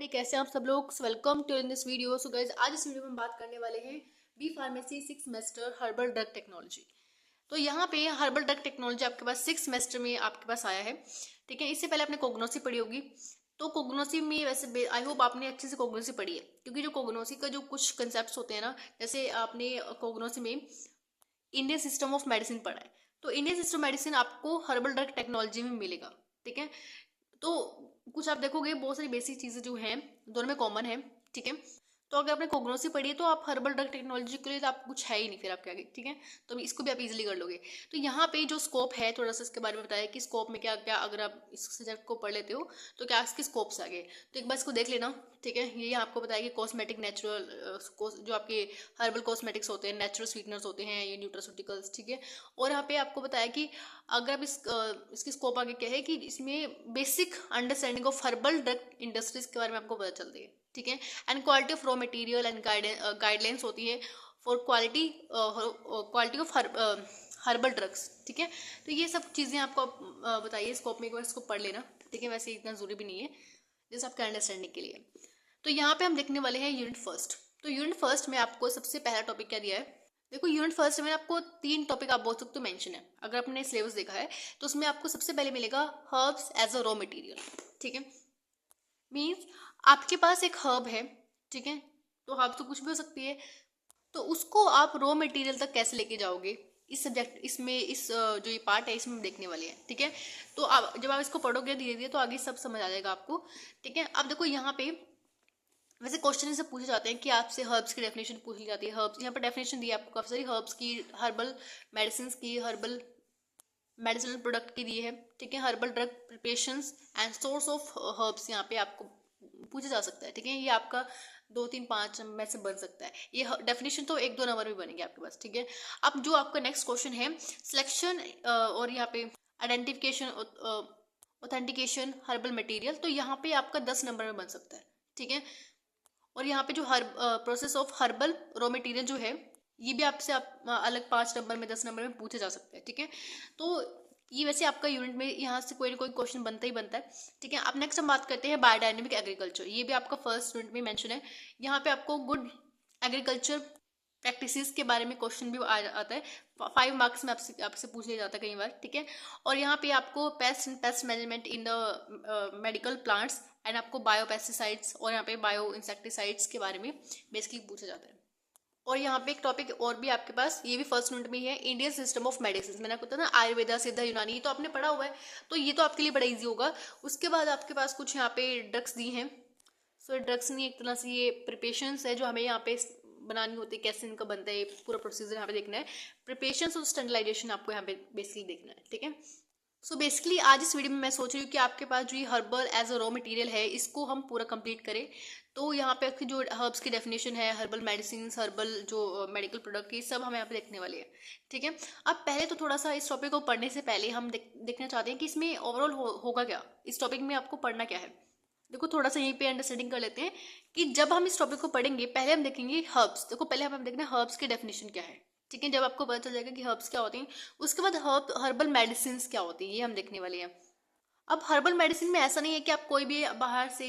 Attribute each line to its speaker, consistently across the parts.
Speaker 1: Everybody, कैसे हैं आप सब लोग। Welcome to in this video. So guys, आज इस वीडियो में हम बात करने वाले हैं B pharmacy 6 semester herbal drug technology. तो यहाँ पे हर्बल ड्रग टेक्नोलॉजी आपके पास 6 सेमेस्टर में आपके पास आया है। ठीक है, इससे पहले आपने कोग्नोसी पढ़ी होगी। तो कोग्नोसी में वैसे आई होप आपने अच्छे से कोग्नोसी पढ़ी है, क्योंकि जो कोग्नोसी का जो कुछ कंसेप्ट होते हैं ना, जैसे आपने कोग्नोसी में इंडियन सिस्टम ऑफ मेडिसिन पढ़ा है, तो इंडियन सिस्टम मेडिसिन आपको हर्बल ड्रग टेक्नोलॉजी में मिलेगा। ठीक है, तो कुछ आप देखोगे बहुत सारी बेसिक चीजें जो हैं दोनों में कॉमन है। ठीक है, तो अगर आपने कोग्नोसी पढ़ी है तो आप हर्बल ड्रग टेक्नोलॉजी के लिए तो आप कुछ है ही नहीं फिर आपके आगे। ठीक है, तो इसको भी आप इजीली कर लोगे। तो यहाँ पे जो स्कोप है, थोड़ा सा इसके बारे में बताया कि स्कोप में क्या क्या, अगर आप इस सब्जेक्ट को पढ़ लेते हो तो क्या इसके स्कोप्स आगे, तो एक बार इसको देख लेना। ठीक है, ये आपको बताया कि कॉस्मेटिक नेचुरल जो आपके हर्बल कॉस्मेटिक्स होते हैं, नेचुरल स्वीटनर्स होते हैं, ये न्यूट्रास्यूटिकल्स। ठीक है, और यहाँ पे आपको बताया कि अगर आप इसकी स्कोप आगे क्या है कि इसमें basic understanding of herbal drug industries के बारे में आपको पता चलती है। ठीक है, and quality of raw material and guidelines होती है for quality of herbal drugs. ठीक है, तो ये सब चीज़ें आपको बताइए स्कोप में, एक बार इसको पढ़ लेना। ठीक है, वैसे इतना जरूरी भी नहीं है, जैसे आपके अंडरस्टैंडिंग के लिए। तो यहाँ पे हम देखने वाले हैं यूनिट फर्स्ट। तो यूनिट फर्स्ट में आपको सबसे पहला टॉपिक क्या दिया है? देखो, यूनिट फर्स्ट में आपको 3 टॉपिक आप बोल सकते हो मेंशन है। अगर आपने सिलेबस देखा है तो उसमें आपको सबसे पहले मिलेगा herbs as a raw material. ठीक है, मीन्स आपके पास एक हर्ब है। ठीक है, तो हर्ब तो कुछ भी हो सकती है, तो उसको आप रॉ मटेरियल तक कैसे लेके जाओगे, इस सब्जेक्ट इसमें जो ये पार्ट है इसमें हम देखने वाले हैं। ठीक है, तो आप जब आप इसको पढ़ोगे धीरे धीरे तो आगे सब समझ आ जाएगा आपको। ठीक है, अब देखो यहाँ पे वैसे क्वेश्चन से पूछे जाते हैं कि आपसे हर्ब्स की डेफिनेशन पूछ ली जाती है। हर्ब्स यहाँ पर डेफिनेशन दी है आपको काफी सारी हर्ब्स की, हर्बल मेडिसिन की, हर्बल मेडिसिनल प्रोडक्ट की दी है। ठीक है, herbal drug preparations and source of herbs यहाँ पे आपको पूछा जा सकता है। ठीक है, ये आपका 2 3 5 में से बन सकता है। ये डेफिनेशन तो 1 2 नंबर में बनेगी आपके पास। ठीक है, अब जो आपका नेक्स्ट क्वेश्चन है सिलेक्शन और यहाँ पे आइडेंटिफिकेशन ऑथेंटिकेशन हर्बल मटेरियल, तो यहाँ पे आपका 10 नंबर में बन सकता है। ठीक है, और यहाँ पे जो process of herbal raw material जो है ये भी आपसे अलग 5 नंबर में 10 नंबर में पूछे जा सकते हैं। ठीक है, तो ये वैसे आपका यूनिट में यहाँ से कोई ना कोई क्वेश्चन बनता ही बनता है। ठीक है, अब नेक्स्ट हम बात करते हैं बायोडायनेमिक एग्रीकल्चर। ये भी आपका फर्स्ट यूनिट में मेंशन है। यहाँ पे आपको गुड एग्रीकल्चर प्रैक्टिसेस के बारे में क्वेश्चन भी आता है। 5 मार्क्स में आपसे पूछ लिया जाता है कई बार। ठीक है, और यहाँ पे आपको pest management in the medical plants and आपको बायो पेस्टिसाइड्स और यहाँ पे बायो इंसेक्टिसाइड्स के बारे में बेसिकली पूछा जाता है। और यहाँ पे एक टॉपिक और भी आपके पास, ये भी फर्स्ट यूनिट में ही है, इंडियन सिस्टम ऑफ मेडिसिन। मैंने आपको बताया ना आयुर्वेदा, सिद्धा, यूनानी, ये तो आपने पढ़ा हुआ है, तो ये तो आपके लिए बड़ा इजी होगा। उसके बाद आपके पास कुछ यहाँ पे ड्रग्स दी हैं। सो ड्रग्स नहीं, एक तरह से ये प्रिपरेशंस है जो हमें यहाँ पे बनानी होती है, कैसे इनका बनता है, पूरा प्रोसीजर यहाँ पे देखना है। प्रिपरेशंस और स्टरलाइजेशन आपको यहाँ पे बेसिकली देखना है। ठीक है, सो बेसिकली आज इस वीडियो में मैं सोच रही हूँ कि आपके पास जो ये herbal as a raw material है इसको हम पूरा कंप्लीट करें। तो यहाँ पे आपकी जो हर्ब्स की डेफिनेशन है, हर्बल मेडिसिन, हर्बल जो मेडिकल प्रोडक्ट, ये सब हम यहाँ पे देखने वाले हैं। ठीक है, अब पहले तो थोड़ा सा इस टॉपिक को पढ़ने से पहले हम देखना चाहते हैं कि इसमें ओवरऑल होगा क्या, इस टॉपिक में आपको पढ़ना क्या है। देखो, थोड़ा सा यहीं पे अंडरस्टैंडिंग कर लेते हैं कि जब हम इस टॉपिक को पढ़ेंगे पहले हम देखेंगे हर्ब्स। देखो, पहले हम देखना है हर्ब्स की डेफिनेशन क्या है। ठीक है, जब आपको पता चल जाएगा कि हर्ब्स क्या होती हैं, उसके बाद हर्बल मेडिसिन क्या होती है, ये हम देखने वाले हैं। अब हर्बल मेडिसिन में ऐसा नहीं है कि आप कोई भी बाहर से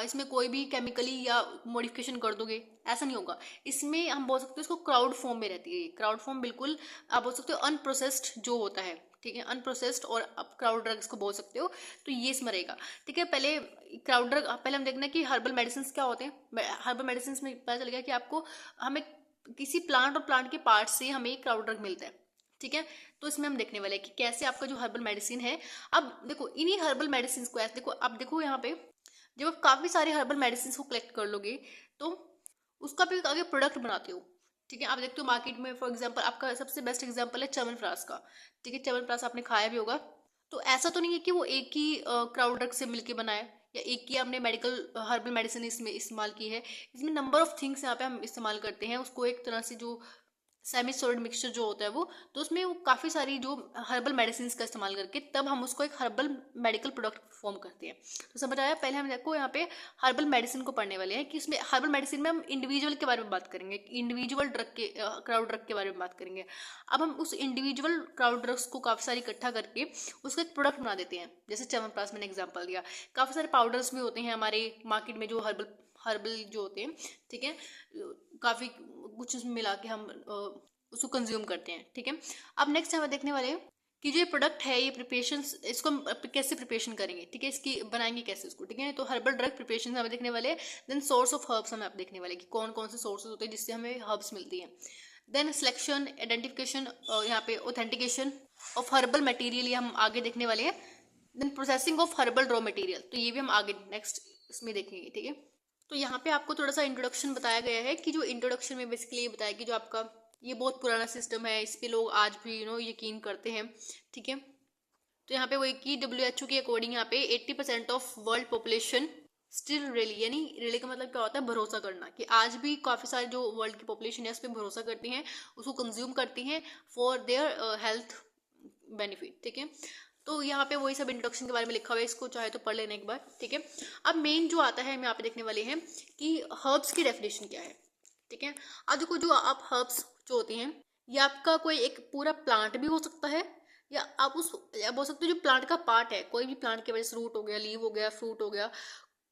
Speaker 1: इसमें कोई भी केमिकली या मॉडिफिकेशन कर दोगे, ऐसा नहीं होगा। इसमें हम बोल सकते हो इसको क्राउड फॉर्म में रहती है। क्राउड फॉर्म बिल्कुल आप बोल सकते हो अनप्रोसेस्ड जो होता है। ठीक है, अनप्रोसेस्ड, और आप क्राउड ड्रग्स को बोल सकते हो, तो ये इसमें रहेगा। ठीक है, पहले क्राउड ड्रग, पहले हम देखना कि हर्बल मेडिसिन क्या होते हैं। हर्बल मेडिसिन में पता चलेगा कि आपको हमें किसी प्लांट और प्लांट के पार्ट से हमें क्राउड ड्रग मिलता है। ठीक है, तो इसमें हम देखने वाले हैं कि कैसे आपका जो हर्बल मेडिसिन है। अब देखो, इन्हीं हर्बल मेडिसिन को ऐसे देखो, अब देखो यहाँ पे जब आप काफी सारे हर्बल मेडिसिन को कलेक्ट कर लोगे तो उसका भी आगे प्रोडक्ट बनाते हो। ठीक है, आप देखते हो मार्केट में, फॉर एग्जांपल आपका सबसे बेस्ट एग्जांपल है च्यवनप्राश का। ठीक है, च्यवनप्राश आपने खाया भी होगा। तो ऐसा तो नहीं है कि वो एक ही क्राउड ड्रग से मिलके बनाया या एक ही आपने मेडिकल हर्बल मेडिसिन इसमें इस्तेमाल की है। इसमें नंबर ऑफ थिंग्स यहाँ पे हम इस्तेमाल करते हैं उसको एक तरह से जो सेमी सॉलिड मिक्सचर जो होता है वो, तो उसमें वो काफ़ी सारी जो हर्बल मेडिसिन का इस्तेमाल करके तब हम उसको एक हर्बल मेडिकल प्रोडक्ट फॉर्म करते हैं। तो समझ आया। पहले हम देखो यहाँ पे हर्बल मेडिसिन को पढ़ने वाले हैं कि इसमें हर्बल मेडिसिन में हम इंडिविजुअल के बारे में बात करेंगे, इंडिविजुअल ड्रग के क्राउड ड्रग के बारे में बात करेंगे। अब हम उस इंडिविजुअल क्राउड ड्रग्स को काफ़ी सारी इकट्ठा करके उसका एक प्रोडक्ट बना देते हैं। जैसे च्यवनप्राश मैंने एग्जाम्पल दिया, काफ़ी सारे पाउडर्स भी होते हैं हमारे मार्केट में जो हर्बल जो होते हैं, ठीक है, काफ़ी कुछ उसमें मिला के हम उसको कंज्यूम करते हैं, ठीक है। अब नेक्स्ट हम देखने वाले हैं कि जो ये प्रोडक्ट है ये प्रिपरेशन, इसको हम कैसे प्रिपरेशन करेंगे, ठीक है, इसकी बनाएंगे कैसे इसको, ठीक है। तो हर्बल ड्रग प्रिपरेशन हमें देखने वाले हैं। देन सोर्स ऑफ हर्ब्स हमें आप देखने वाले कि कौन कौन से सोर्सेज होते हैं जिससे हमें हर्ब्स मिलती हैं। देन सिलेक्शन, आइडेंटिफिकेशन, यहाँ पे ऑथेंटिकेशन ऑफ हर्बल मटेरियल, ये हम आगे देखने वाले हैं। Then processing of herbal raw material, तो ये भी हम आगे नेक्स्ट इसमें देखेंगे, ठीक है। तो यहाँ पे आपको थोड़ा सा इंट्रोडक्शन बताया गया है कि जो इंट्रोडक्शन में बेसिकली ये बताया कि जो आपका ये बहुत पुराना सिस्टम है, इस पे लोग आज भी यकीन करते हैं, ठीक है। तो यहाँ पे वही कि WHO के अकॉर्डिंग यहाँ पे 80% ऑफ वर्ल्ड पॉपुलेशन स्टिल रिली, यानी रिली का मतलब क्या होता है, भरोसा करना, कि आज भी काफ़ी सारे जो वर्ल्ड की पॉपुलेशन है उस पर भरोसा करती हैं, उसको कंज्यूम करती हैं फॉर देयर हेल्थ बेनिफिट, ठीक है। तो यहाँ पे वही सब इंट्रोडक्शन के बारे में लिखा हुआ है, इसको चाहे तो पढ़ लेना एक बार, ठीक है। अब मेन जो आता है हम यहाँ पे देखने वाले हैं कि हर्ब्स की डेफिनेशन क्या है, ठीक है। अब देखो जो आप हर्ब्स जो होती हैं ये आपका कोई एक पूरा प्लांट भी हो सकता है, या आप बोल सकते हो जो प्लांट का पार्ट है, कोई भी प्लांट के वजह से रूट हो गया, लीव हो गया, फ्रूट हो गया,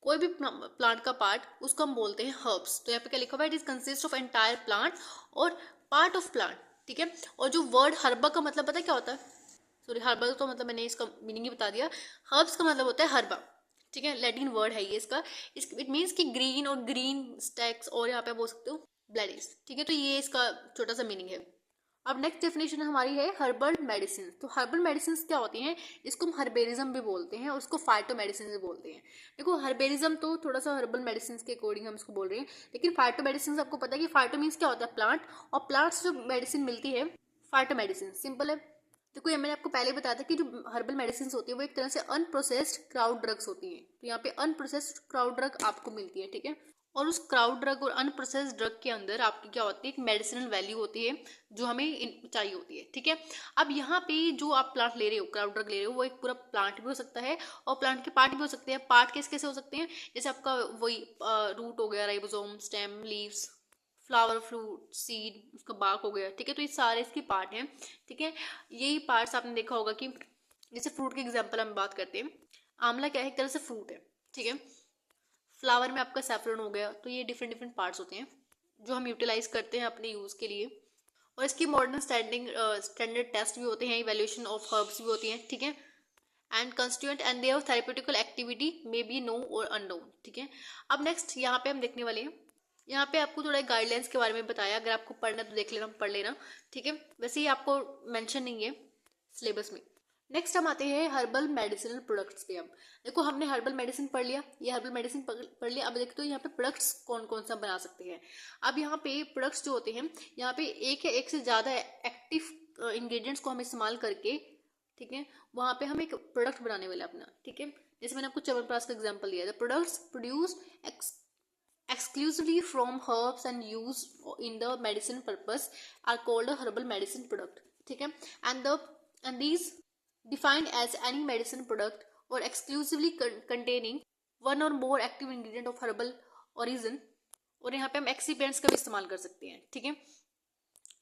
Speaker 1: कोई भी प्लांट का पार्ट उसको हम बोलते हैं हर्ब्स। तो यहाँ पे क्या लिखा हुआ है, it is consist of entire plant और पार्ट ऑफ प्लांट, ठीक है। और जो वर्ड हर्बा का मतलब पता है क्या होता है, सॉरी हर्बल तो मतलब मैंने इसका मीनिंग ही बता दिया, हर्ब्स का मतलब होता है हर्बा, ठीक है, लैटिन वर्ड है ये इसका, इट मीन्स कि ग्रीन और ग्रीन स्टैक्स, और यहाँ पे बोल सकते हो ब्लैडिस, ठीक है। तो ये इसका छोटा सा मीनिंग है। अब नेक्स्ट डेफिनेशन हमारी है हर्बल मेडिसिन। तो हर्बल मेडिसिन क्या होती हैं, इसको हम हर्बेरिज्म भी बोलते हैं और उसको फाइटो मेडिसिन भी बोलते हैं। देखो हर्बेरिज्म तो थोड़ा सा हर्बल मेडिसिन के अकॉर्डिंग हम इसको बोल रहे हैं, लेकिन फाइटो मेडिसिन आपको पता है कि फाइटो मीन्स क्या होता है, प्लांट, और प्लांट से जो मेडिसिन मिलती है फाइटो मेडिसिन, सिंपल है। देखो ये मैंने आपको पहले बताया था कि जो हर्बल मेडिसिन होती है वो एक तरह से अनप्रोसेस्ड क्राउड ड्रग्स होती हैं। तो यहाँ पे अनप्रोसेस्ड क्राउड ड्रग आपको मिलती है, ठीक है। और उस क्राउड ड्रग और अनप्रोसेस्ड ड्रग के अंदर आपकी क्या होती है, एक मेडिसिनल वैल्यू होती है जो हमें चाहिए होती है, ठीक है। अब यहाँ पे जो आप प्लांट ले रहे हो, क्राउड ड्रग ले रहे हो, वो एक पूरा प्लांट भी हो सकता है और प्लांट के पार्ट भी हो सकते हैं। पार्ट कैसे कैसे हो सकते हैं, जैसे आपका वही रूट हो गया, ribosome, stem, leaves, flower, fruit, seed, उसका बाक हो गया, ठीक है। तो ये सारे इसके पार्ट हैं, ठीक है। यही पार्ट्स आपने देखा होगा कि जैसे फ्रूट के एग्जाम्पल हम बात करते हैं, आंवला क्या है, एक तरह से फ्रूट है, ठीक है। फ्लावर में आपका सैफरन हो गया। तो ये डिफरेंट डिफरेंट पार्ट्स होते हैं जो हम यूटिलाइज करते हैं अपने यूज़ के लिए। और इसकी मॉडर्न स्टैंडर्ड टेस्ट भी होते हैं, इवेल्यूशन ऑफ हर्ब्स भी होती हैं, ठीक है। And constituent and their therapeutical activity may be known और अननोन, ठीक है। अब नेक्स्ट यहाँ पे हम देखने वाले हैं, यहाँ पे आपको थोड़ा गाइडलाइंस के बारे में बताया, अगर आपको पढ़ना तो देख लेना, पढ़ लेना, ठीक है। वैसे ही आपको मेंशन नहीं है सिलेबस में। नेक्स्ट हम आते हैं हर्बल मेडिसिनल प्रोडक्ट्स पे। अब देखो हमने हर्बल मेडिसिन पढ़ लिया, ये हर्बल मेडिसिन पढ़ लिया। अब देखते हो यहाँ पे प्रोडक्ट्स कौन कौन सा बना सकते हैं। अब यहाँ पे प्रोडक्ट्स जो होते हैं, यहाँ पे एक या एक से ज़्यादा एक्टिव इंग्रेडिएंट्स को हम इस्तेमाल करके, ठीक है, वहाँ पे हम एक प्रोडक्ट बनाने वाले अपना, ठीक है। जैसे मैंने आपको च्यवनप्राश का एग्जाम्पल दिया था, products produce exclusively from herbs and used in the medicine purpose are called a herbal medicine product, ठीक है। and these defined as any medicine product or exclusively containing one or more active ingredient of herbal origin। और यहाँ पे हम एक्सीपेंट्स का भी इस्तेमाल कर सकते हैं, ठीक है।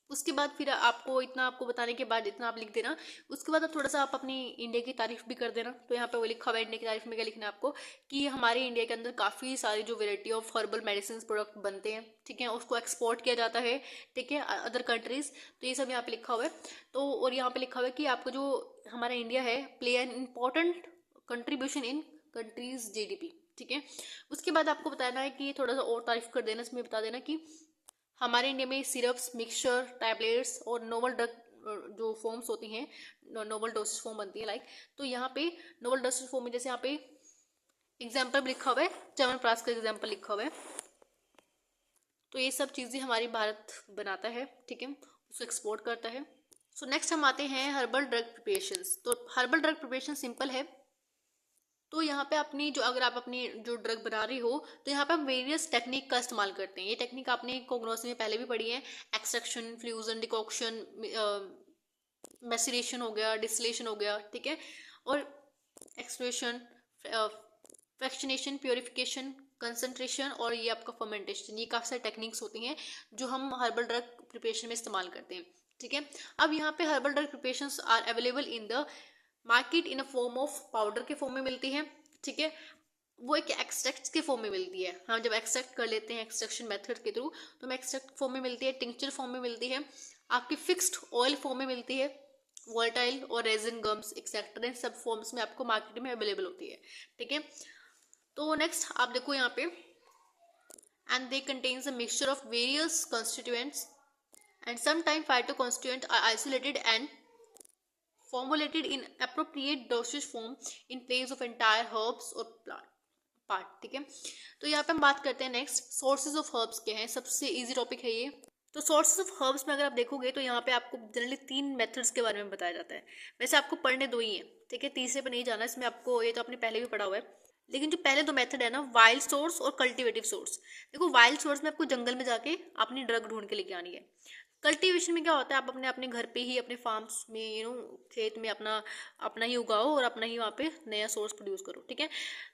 Speaker 1: उसके बाद फिर आपको बताने के बाद इतना आप लिख देना। उसके बाद थोड़ा सा आप अपनी इंडिया की तारीफ भी कर देना। तो यहाँ पे वो लिखा हुआ है इंडिया की तारीफ में क्या लिखना है आपको, कि हमारे इंडिया के अंदर काफ़ी सारी जो variety of herbal medicine product बनते हैं, ठीक है, उसको एक्सपोर्ट किया जाता है, ठीक है, अदर कंट्रीज। तो ये सब यहाँ पे लिखा हुआ है। तो और यहाँ पे लिखा हुआ है कि आपका जो हमारा इंडिया है play an important contribution in countries GDP, ठीक है। उसके बाद आपको बताना है कि थोड़ा सा और तारीफ कर देना, इसमें बता देना कि हमारे इंडिया में सिरप्स, मिक्सचर, टैबलेट्स और नोवल ड्रग जो फॉर्म्स होती हैं, नोवल डोसेज फॉर्म बनती है लाइक। तो यहाँ पे नोवल डोसेज फॉर्म में जैसे यहाँ पे एग्जाम्पल लिखा हुआ है, च्यवनप्राश का एग्जाम्पल लिखा हुआ है। तो ये सब चीज़ें हमारी भारत बनाता है, ठीक है, उसको एक्सपोर्ट करता है। सो नेक्स्ट हम आते हैं हर्बल ड्रग प्रिपरेशंस। तो हर्बल ड्रग प्रिपरेशन सिंपल है, तो यहाँ पे अपनी जो अगर आप अपनी जो ड्रग बना रही हो तो यहाँ पे हम वेरियस टेक्निक का इस्तेमाल करते हैं। ये टेक्निक आपने कोग्नोसी में पहले भी पढ़ी है, एक्सट्रैक्शन, फ्यूजन, डिकॉक्शन, मैसिरेशन हो गया, डिस्टिलेशन हो गया, ठीक है, और एक्सट्रेशन, फ्रैक्शनेशन, प्योरिफिकेशन, कंसंट्रेशन और ये आपका फर्मेंटेशन। ये काफ़ी सारी टेक्निक्स होती हैं जो हम हर्बल ड्रग प्रिपरेशन में इस्तेमाल करते हैं, ठीक है। अब यहाँ पे herbal drug preparations are available in the market in a form of powder के फॉर्म में मिलती है, ठीक है। वो एक एक्सट्रैक्ट के फॉर्म में मिलती है, हम जब एक्सट्रैक्ट कर लेते हैं एक्सट्रैक्शन मेथड के थ्रू तो हमें एक्सट्रैक्ट फॉर्म में मिलती है, टिंक्चर फॉर्म में मिलती है, आपकी फिक्स्ड ऑयल फॉर्म में मिलती है, वोलेटाइल और रेजिन, गम्स एक्सेट्रा इन सब फॉर्म्स में आपको मार्केट में अवेलेबल होती है, ठीक है। तो नेक्स्ट आप देखो यहाँ पे, and they contains a mixture of various constituents and sometime phyto constituent are isolated and formulated in appropriate dosage form in place of entire herbs or plant part, ठीक है। तो यहाँ पे हम बात करते हैं नेक्स्ट सोर्सेज ऑफ हर्ब्स के हैं, सबसे इजी टॉपिक है ये। तो सोर्सेज ऑफ हर्ब्स में अगर आप देखोगे तो यहाँ पे आपको जनरली 3 मेथड्स के बारे में बताया जाता है। वैसे आपको पढ़ने 2 ही हैं, ठीक है, तीसरे पे नहीं जाना, इसमें आपको ये तो आपने पहले भी पढ़ा हुआ है। लेकिन जो पहले 2 मेथड है ना, वाइल्ड सोर्स और कल्टिवेटिव सोर्स। देखो वाइल्ड सोर्स में आपको जंगल में जाके अपनी ड्रग ढूंढ के लेके आनी है। कल्टीवेशन में क्या होता है, आप अपने अपने घर पे ही अपने फार्म्स में खेत में अपना अपना ही उगाओ और अपना ही वहाँ पे नया सोर्स प्रोड्यूस करो, ठीक है।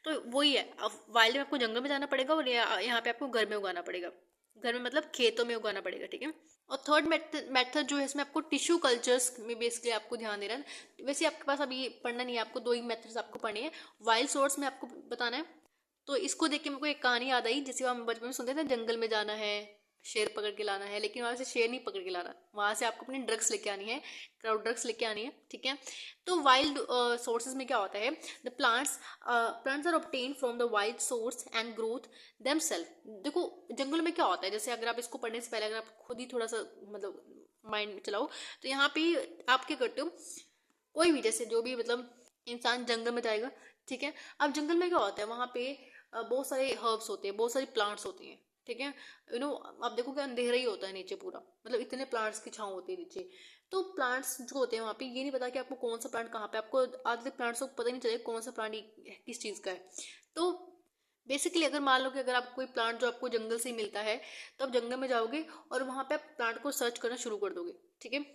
Speaker 1: तो वही है, अब वाइल्ड में आपको जंगल में जाना पड़ेगा और यहाँ पे आपको घर में उगाना पड़ेगा, घर में मतलब खेतों में उगाना पड़ेगा, ठीक है। और थर्ड मेथड जो है इसमें आपको टिश्यू कल्चर्स में बेसिकली आपको ध्यान देना है। वैसे आपके पास अभी पढ़ना नहीं है, आपको 2 ही मेथड्स आपको पढ़ने हैं। वाइल्ड सोर्स में आपको बताना है, तो इसको देख के मेरे को एक कहानी याद आई, जैसे हम बचपन में सुनते थे जंगल में जाना है, शेर पकड़ के लाना है, लेकिन वहाँ से शेर नहीं पकड़ के लाना, वहाँ से आपको अपनी ड्रग्स लेके आनी है, क्राउड ड्रग्स लेके आनी है, ठीक है। तो वाइल्ड सोर्सेज में क्या होता है, the plants are obtain from the wild source and growth themselves. देखो जंगल में क्या होता है, जैसे अगर आप इसको पढ़ने से पहले अगर आप खुद ही थोड़ा सा मतलब माइंड चलाओ तो यहाँ पे आप क्या करते हो, कोई भी जैसे जो भी मतलब इंसान जंगल में जाएगा, ठीक है। अब जंगल में क्या होता है, वहाँ पे बहुत सारे हर्ब्स होते हैं, बहुत सारी प्लांट्स होती हैं, ठीक है। आप देखो कि अंधेरा ही होता है नीचे पूरा, मतलब इतने प्लांट्स की छांव होती है नीचे। तो प्लांट्स जो होते हैं वहाँ पे ये नहीं पता कि आपको कौन सा प्लांट कहाँ पे, आपको आधे प्लांट्स को पता नहीं चलेगा कौन सा प्लांट किस चीज़ का है। तो बेसिकली अगर मान लो कि अगर आप कोई प्लांट जो आपको जंगल से ही मिलता है तो आप जंगल में जाओगे और वहाँ पे आप प्लांट को सर्च करना शुरू कर दोगे, ठीक है।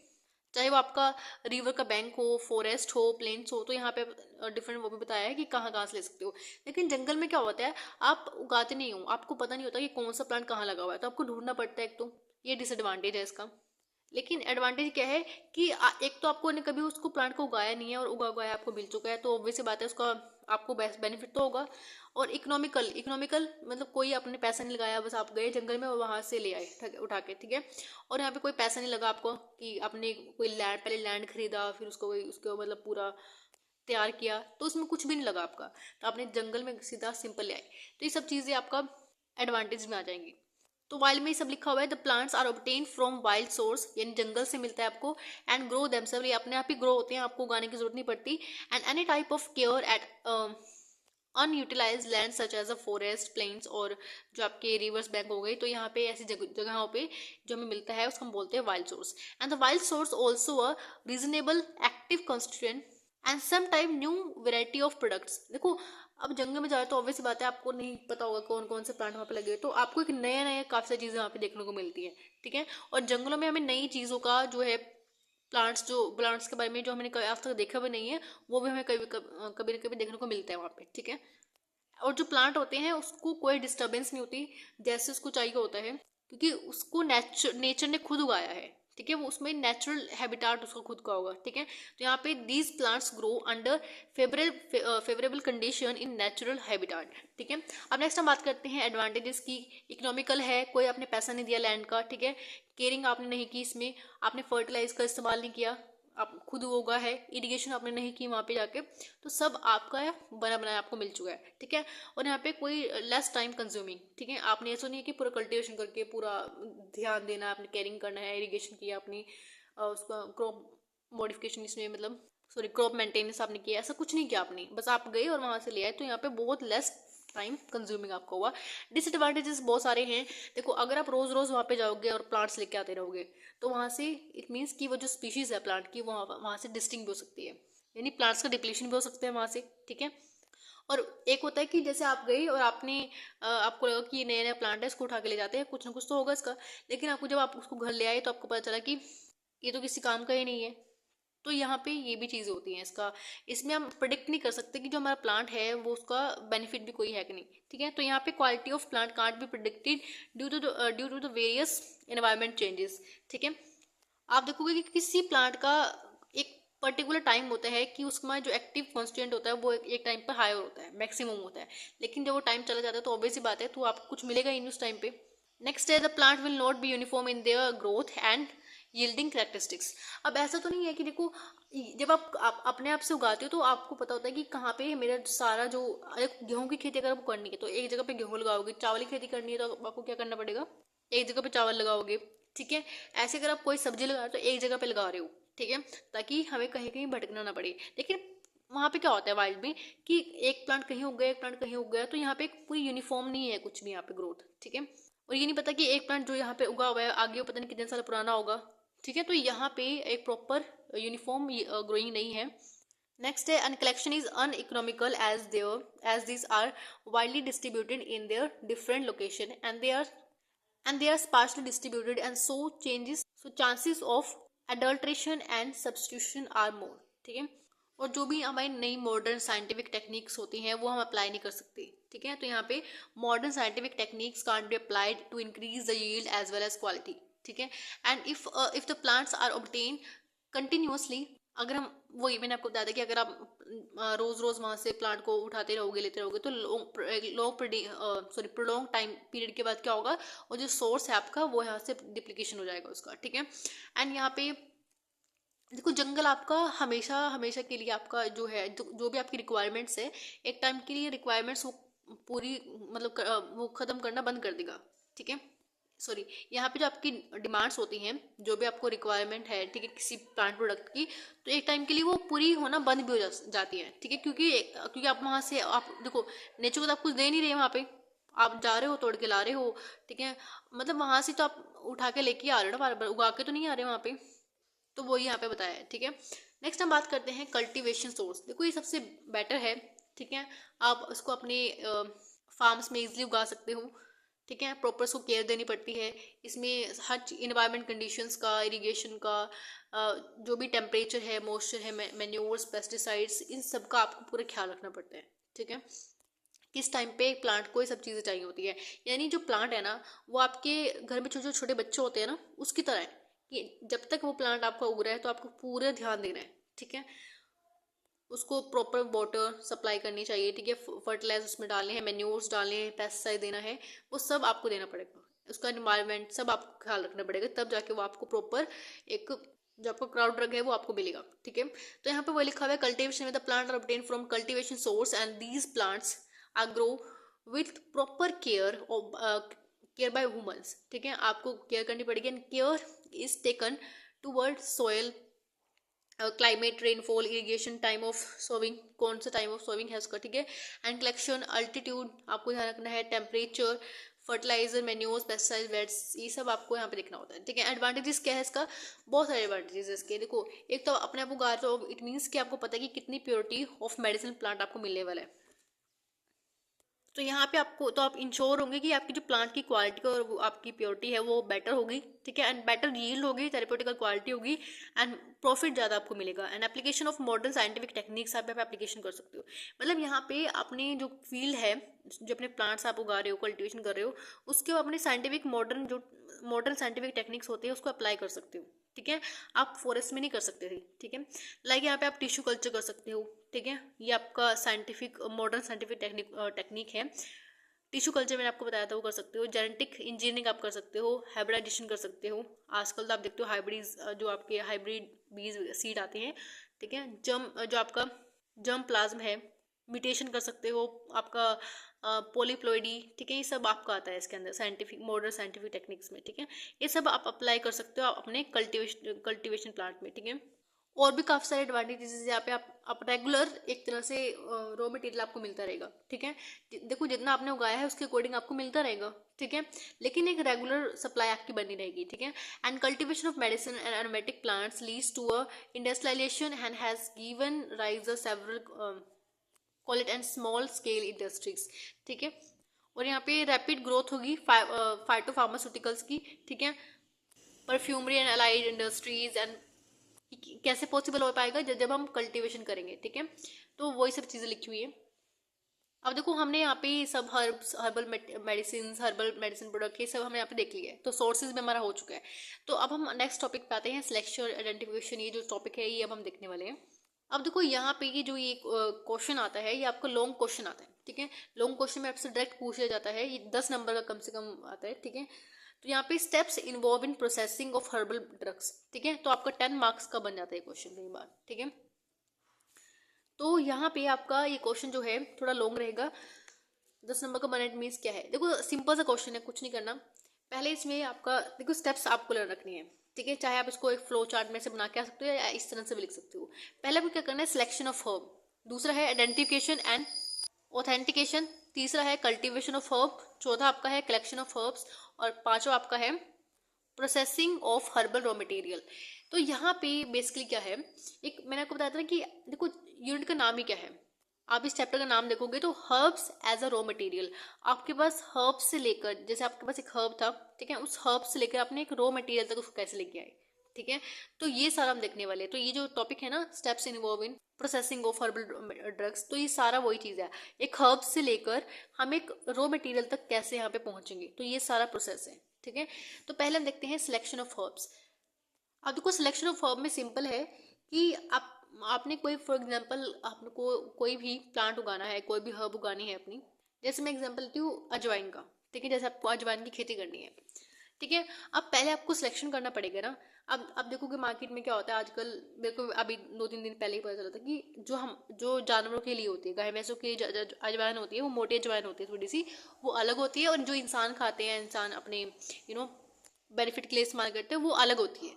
Speaker 1: चाहे वो आपका रिवर का बैंक हो, फॉरेस्ट हो, प्लेन्स हो, तो यहाँ पे डिफरेंट वो भी बताया है कि कहाँ कहाँ से ले सकते हो। लेकिन जंगल में क्या होता है, आप उगाते नहीं हो, आपको पता नहीं होता कि कौन सा प्लांट कहाँ लगा हुआ है, तो आपको ढूंढना पड़ता है, एक तो ये डिसएडवांटेज है इसका। लेकिन एडवांटेज क्या है कि एक तो आपको ने कभी उसको प्लांट को उगाया नहीं है और उगाया आपको मिल चुका है, तो ऑब्वियस बात है उसका आपको बेस्ट बेनिफिट तो होगा। और इकोनॉमिकल मतलब कोई आपने पैसा नहीं लगाया, बस आप गए जंगल में और वहाँ से ले आए उठा के, ठीक है। और यहाँ पे कोई पैसा नहीं लगा आपको कि आपने कोई लैंड पहले लैंड खरीदा फिर उसको मतलब पूरा तैयार किया, तो उसमें कुछ भी नहीं लगा आपका, तो आपने जंगल में सीधा सिंपल ले आए। तो ये सब चीज़ें आपका एडवांटेज में आ जाएंगी। तो वाइल्ड में ये सब लिखा हुआ है, the plants are obtain from wild source, यानी जंगल से मिलता है आपको, एंड ग्रो देमसेल्फ, ये अपने आप ही ग्रो होते हैं, आपको उगाने की जरूरत नहीं पड़ती। And any type of care at unutilise land such as a forest, plains और जो आपके रिवर्स बैंक हो गई, तो यहाँ पे ऐसी जगहों पे जो हमें मिलता है उसको हम बोलते हैं wild source. And the wild source also a reasonable active constituent and some type new variety of products. देखो अब जंगल में जाए तो ऑब्वियस बात है आपको नहीं पता होगा कौन कौन से प्लांट वहाँ पे लगे, तो आपको एक नया नया काफ़ी सारी चीज़ें वहाँ पे देखने को मिलती है, ठीक है। और जंगलों में हमें नई चीज़ों का जो है प्लांट्स के बारे में जो हमने आज तक देखा भी नहीं है, वो भी हमें कभी ना कभी देखने को मिलता है वहाँ पे, ठीक है। और जो प्लांट होते हैं उसको कोई डिस्टर्बेंस नहीं होती जैसे उसको चाहिए होता है, क्योंकि उसको नेचर ने खुद उगाया है, ठीक है। वो उसमें नेचुरल हैबिटाट उसका खुद का होगा, ठीक है। तो यहाँ पे these plants grow under favourable condition in natural habitat, ठीक है। अब नेक्स्ट हम बात करते हैं एडवांटेजेस की। इकोनॉमिकल है, कोई आपने पैसा नहीं दिया लैंड का, ठीक है। केयरिंग आपने नहीं की, इसमें आपने फर्टिलाइज का इस्तेमाल नहीं किया, आप खुद होगा है, इरिगेशन आपने नहीं की वहाँ पे जाके, तो सब आपका है बना बनाया आपको मिल चुका है, ठीक है। और यहाँ पे कोई लेस टाइम कंज्यूमिंग, ठीक है। आपने ऐसा नहीं है कि पूरा कल्टीवेशन करके पूरा ध्यान देना, आपने केयरिंग करना है, इरिगेशन किया आपने, उसका क्रॉप मॉडिफिकेशन इसमें मतलब सॉरी क्रॉप मेंटेनेंस आपने किया, ऐसा कुछ नहीं किया आपने, बस आप गए और वहाँ से ले आए, तो यहाँ पे बहुत लेस टाइम कंज्यूमिंग आपका हुआ। डिसएडवांटेजेस बहुत सारे हैं। देखो अगर आप रोज रोज वहाँ पे जाओगे और प्लांट्स लेके आते रहोगे तो वहाँ से इट मीन्स कि वो जो स्पीशीज है प्लांट की वहाँ से डिस्टिंग भी हो सकती है, यानी प्लांट्स का डिप्लीशन भी हो सकता है वहाँ से, ठीक है। और एक होता है कि जैसे आप गए और आपने आपको लगा कि ये नया नया प्लांट है, इसको उठा के ले जाते हैं, कुछ ना कुछ तो होगा इसका, लेकिन आपको जब आप उसको घर ले आए तो आपको पता चला कि ये तो किसी काम का ही नहीं है। तो यहाँ पे ये भी चीज़ें होती हैं इसका, इसमें हम प्रिडिक्ट नहीं कर सकते कि जो हमारा प्लांट है वो उसका बेनिफिट भी कोई है कि नहीं, ठीक है। तो यहाँ पे quality of plant can't be predicted due to the various environment changes, ठीक है। आप देखोगे कि किसी प्लांट का एक पर्टिकुलर टाइम होता है कि उसका जो एक्टिव कॉन्स्टेंट होता है वो एक टाइम पर हायर होता है, मैक्सिमम होता है, लेकिन जब वो टाइम चला जाता है तो ऑब्वियस सी बात है तो आपको कुछ मिलेगा ही नहीं उस टाइम पे। नेक्स्ट है the plant will not be uniform in their growth and yielding characteristics. अब ऐसा तो नहीं है कि देखो जब आप अपने आप से उगाते हो तो आपको पता होता है कि कहाँ पे मेरा सारा जो गेहूं की खेती अगर आपको करनी है तो एक जगह पे गेहूं लगाओगे, चावल की खेती करनी है तो आपको क्या करना पड़ेगा, एक जगह पे चावल लगाओगे, ठीक है। ऐसे अगर आप कोई सब्जी लगा रहे हो तो एक जगह पे लगा रहे हो, ठीक है, ताकि हमें कहीं कहीं भटकना ना पड़े। लेकिन वहाँ पे क्या होता है वाइल्ड में कि एक प्लांट कहीं उग गया, एक प्लांट कहीं उग गया, तो यहाँ पे पूरी यूनिफॉर्म नहीं है कुछ भी यहाँ पे ग्रोथ, ठीक है। और ये नहीं पता कि एक प्लांट जो यहाँ पे उगा हुआ है आगे वो पता नहीं कितने साल पुराना होगा, ठीक है। तो यहाँ पे एक प्रॉपर यूनिफॉर्म ग्रोइंग नहीं है। नेक्स्ट है and collection is uneconomical as these are widely distributed in their different location and they are sparsely distributed and so chances of adulteration and substitution are more, ठीक है। और जो भी हमारी नई मॉडर्न साइंटिफिक टेक्निक्स होती हैं वो हम अप्लाई नहीं कर सकते, ठीक है। तो यहाँ पे modern scientific techniques can't be applied to increase the yield as well as quality, ठीक है। And if the plants are obtain continuously, अगर हम वही मैंने आपको बताया था कि अगर आप रोज रोज वहां से प्लांट को उठाते रहोगे लेते रहोगे तो प्रोलॉन्ग टाइम पीरियड के बाद क्या होगा, और जो सोर्स है आपका वो यहाँ से डिप्लीकेशन हो जाएगा उसका, ठीक है। एंड यहाँ पे देखो जंगल आपका हमेशा हमेशा के लिए आपका जो है जो भी आपकी रिक्वायरमेंट्स है एक टाइम के लिए रिक्वायरमेंट्स वो पूरी मतलब वो खत्म करना बंद कर देगा, ठीक है। सॉरी, यहाँ पे जो आपकी डिमांड्स होती हैं जो भी आपको रिक्वायरमेंट है, ठीक है, किसी प्लांट प्रोडक्ट की, तो एक टाइम के लिए वो पूरी होना बंद भी हो जाती है, ठीक है। क्योंकि आप वहाँ से आप देखो नेचर को तो आप कुछ दे नहीं रहे वहाँ पे, आप जा रहे हो तोड़ के ला रहे हो, ठीक है, मतलब वहाँ से तो आप उठा के लेके आ रहे हो ना, बार बार उगा के तो नहीं आ रहे वहाँ पे, तो वही यहाँ पे बताया है, ठीक है। नेक्स्ट हम बात करते हैं कल्टीवेशन सोर्स। देखो ये सबसे बेटर है, ठीक है, आप उसको अपने फार्म्स में इजिली उगा सकते हो, ठीक है। प्रॉपर उसको केयर देनी पड़ती है, इसमें हर इन्वायरमेंट कंडीशंस का, इरिगेशन का, जो भी टेम्परेचर है, मॉइस्चर है, मैन्योर्स, पेस्टिसाइड्स, इन सब का आपको पूरा ख्याल रखना पड़ता है, ठीक है। किस टाइम पे एक प्लांट को ये सब चीज़ें चाहिए होती है, यानी जो प्लांट है ना वो आपके घर में छोटे छोटे बच्चे होते हैं ना उसकी तरह है कि जब तक वो प्लांट आपका उग रहा है तो आपको पूरा ध्यान देना है, ठीक है। उसको प्रॉपर वाटर सप्लाई करनी चाहिए, ठीक है, फर्टिलाइजर उसमें डालने हैं, मैन्योर्स डालने हैं, पेस्टिसाइड देना है, वो सब आपको देना पड़ेगा, उसका एनवायरनमेंट सब आपको ख्याल रखना पड़ेगा, तब जाके वो आपको प्रॉपर एक जो आपका क्राउड ड्रग है वो आपको मिलेगा, ठीक है। तो यहाँ पे वो लिखा हुआ है कल्टिवेशन में the plant are obtain from cultivation source and these plants are grow with proper care by humans, ठीक है, आपको केयर करनी पड़ेगी and care is taken toward soil, climate, rainfall, irrigation, time of sowing, कौन सा time of sowing है उसका, ठीक है, एंड कलेक्शन, अल्टीट्यूड आपको ध्यान रखना है, temperature, fertiliser, manures, pesticide, weeds, ये सब आपको यहाँ पे देखना होता है, ठीक है। एडवांटेजेस क्या है इसका, बहुत सारे एडवांटेजेस है इसके। देखो एक तो अपने आप को उगा रहे हो, इट मीन्स कि आपको पता है कि कितनी प्योरिटी ऑफ मेडिसिन प्लांट आपको मिलने वाला है, तो यहाँ पे आपको तो आप इंश्योर होंगे कि आपकी जो प्लांट की क्वालिटी और वो आपकी प्योरिटी है वो बेटर होगी, ठीक है, एंड बेटर यील्ड होगी, थेरेप्यूटिकल क्वालिटी होगी एंड प्रॉफिट ज़्यादा आपको मिलेगा। And application of modern scientific techniques आप एप्लीकेशन कर सकते हो, मतलब यहाँ पे अपनी जो फील्ड है, जो अपने प्लांट्स आप उगा रहे हो, कल्टिवेशन कर रहे हो, उसके अपने साइंटिफिक मॉडर्न साइंटिफिक टेक्निक्स होते हैं उसको अप्लाई कर सकते हो, ठीक है। आप फॉरेस्ट में नहीं कर सकते थे, ठीक है। लाइक यहाँ पे आप टिश्यू कल्चर कर सकते हो, ठीक है, ये आपका साइंटिफिक मॉडर्न साइंटिफिक टेक्निक है। टिश्यू कल्चर मैंने आपको बताया था वो कर सकते हो, जेनेटिक इंजीनियरिंग आप कर सकते हो, हाइब्रिडाइजेशन कर सकते हो, आजकल तो आप देखते हो हाइब्रिड जो आपके हाइब्रिड बीज सीड आते हैं, ठीक है, जो आपका जर्म प्लाज्म है, म्यूटेशन कर सकते हो, आपका पोलीप्लोइडी, ठीक है, ये सब आपका आता है इसके अंदर साइंटिफिक मॉडर्न साइंटिफिक टेक्निक्स में, ठीक है। ये सब आप अप्लाई कर सकते हो अपने कल्टिवेशन प्लांट में, ठीक है। और भी काफ़ी सारे एडवांटेजेस यहाँ पे आप रेगुलर एक तरह से रॉ मटेरियल आपको मिलता रहेगा, ठीक है। देखो जितना आपने उगाया है उसके अकॉर्डिंग आपको मिलता रहेगा, ठीक है, लेकिन एक रेगुलर सप्लाई आपकी बनी रहेगी, ठीक है। And cultivation of medicine and aromatic plants leads to a industrialisation and has given rise a several कॉल इट एंड स्मॉल स्केल इंडस्ट्रीज, ठीक है। और यहाँ पे रैपिड ग्रोथ होगी फाइटो फार्मास्यूटिकल्स की, ठीक है, perfumery and allied industries and कैसे पॉसिबल हो पाएगा जब हम कल्टीवेशन करेंगे, ठीक है। तो वही सब चीज़ें लिखी हुई है। अब देखो हमने यहाँ पे सब हर्बल मेडिसिन प्रोडक्ट ये सब हमने यहाँ पे देख लिया है, तो सोर्सेज में हमारा हो चुका है। तो अब हम नेक्स्ट टॉपिक पे आते हैं, सिलेक्शन आइडेंटिफिकेशन। ये जो टॉपिक है ये अब हम देखने वाले हैं। अब देखो यहाँ पे ये जो ये क्वेश्चन आता है, ये आपका लॉन्ग क्वेश्चन आता है, ठीक है। लॉन्ग क्वेश्चन में आपसे डायरेक्ट पूछा जाता है, ये 10 नंबर का कम से कम आता है, ठीक है। तो यहाँ पे steps involve in processing of herbal drugs, ठीक है। तो आपका 10 मार्क्स का बन जाता है क्वेश्चन कई बार, ठीक है। तो यहाँ पे आपका ये क्वेश्चन जो है थोड़ा लॉन्ग रहेगा, 10 नंबर का बनेट मीन्स क्या है। देखो सिंपल सा क्वेश्चन है, कुछ नहीं करना। पहले इसमें आपका देखो स्टेप्स आपको रखनी है, ठीक है। चाहे आप इसको एक फ्लो चार्ट में से बना के आ सकते हो या इस तरह से भी लिख सकते हो। पहले आपको क्या करना है, सिलेक्शन ऑफ हर्ब, दूसरा है आइडेंटिफिकेशन एंड ऑथेंटिकेशन, तीसरा है कल्टीवेशन ऑफ हर्ब, चौथा आपका है कलेक्शन ऑफ हर्ब्स, और पांचवा आपका है processing of herbal raw material. तो यहाँ पे बेसिकली क्या है, एक मैंने आपको बताया था कि देखो यूनिट का नाम ही क्या है। आप इस चैप्टर का नाम देखोगे तो herbs as a raw material, आपके पास हर्ब्स से लेकर, जैसे आपके पास एक हर्ब था, ठीक है, उस हर्ब से लेकर आपने एक रॉ मटेरियल तक उसको कैसे लेके आए, ठीक है। तो ये सारा हम देखने वाले हैं। तो ये जो टॉपिक है ना, steps involve in processing of herbal drugs, तो ये सारा वही चीज़ है, एक हर्ब से लेकर हम एक रॉ मटेरियल तक कैसे यहाँ पे पहुंचेंगे, तो ये सारा प्रोसेस है, ठीक है। तो पहले हम देखते हैं सिलेक्शन ऑफ हर्ब्स। अब देखो सिलेक्शन ऑफ हर्ब में सिंपल है कि आपने कोई फॉर एग्जांपल आपको कोई भी प्लांट उगाना है, कोई भी हर्ब उगानी है अपनी। जैसे मैं एग्जांपल लेती हूँ अजवाइन का, ठीक है। जैसे आपको अजवाइन की खेती करनी है, ठीक है। अब पहले आपको सिलेक्शन करना पड़ेगा ना। अब देखोगे मार्केट में क्या होता है आजकल, मेरे को अभी 2-3 दिन पहले ही पता चला था कि जो जानवरों के लिए होती है, गाय भैंसों की अजवाइन होती है, वो मोटी अजवाइन होती है थोड़ी सी, वो अलग होती है। और जो इंसान खाते हैं, इंसान अपने बेनिफिट के लिए इस्तेमाल करते हैं, वो अलग होती है।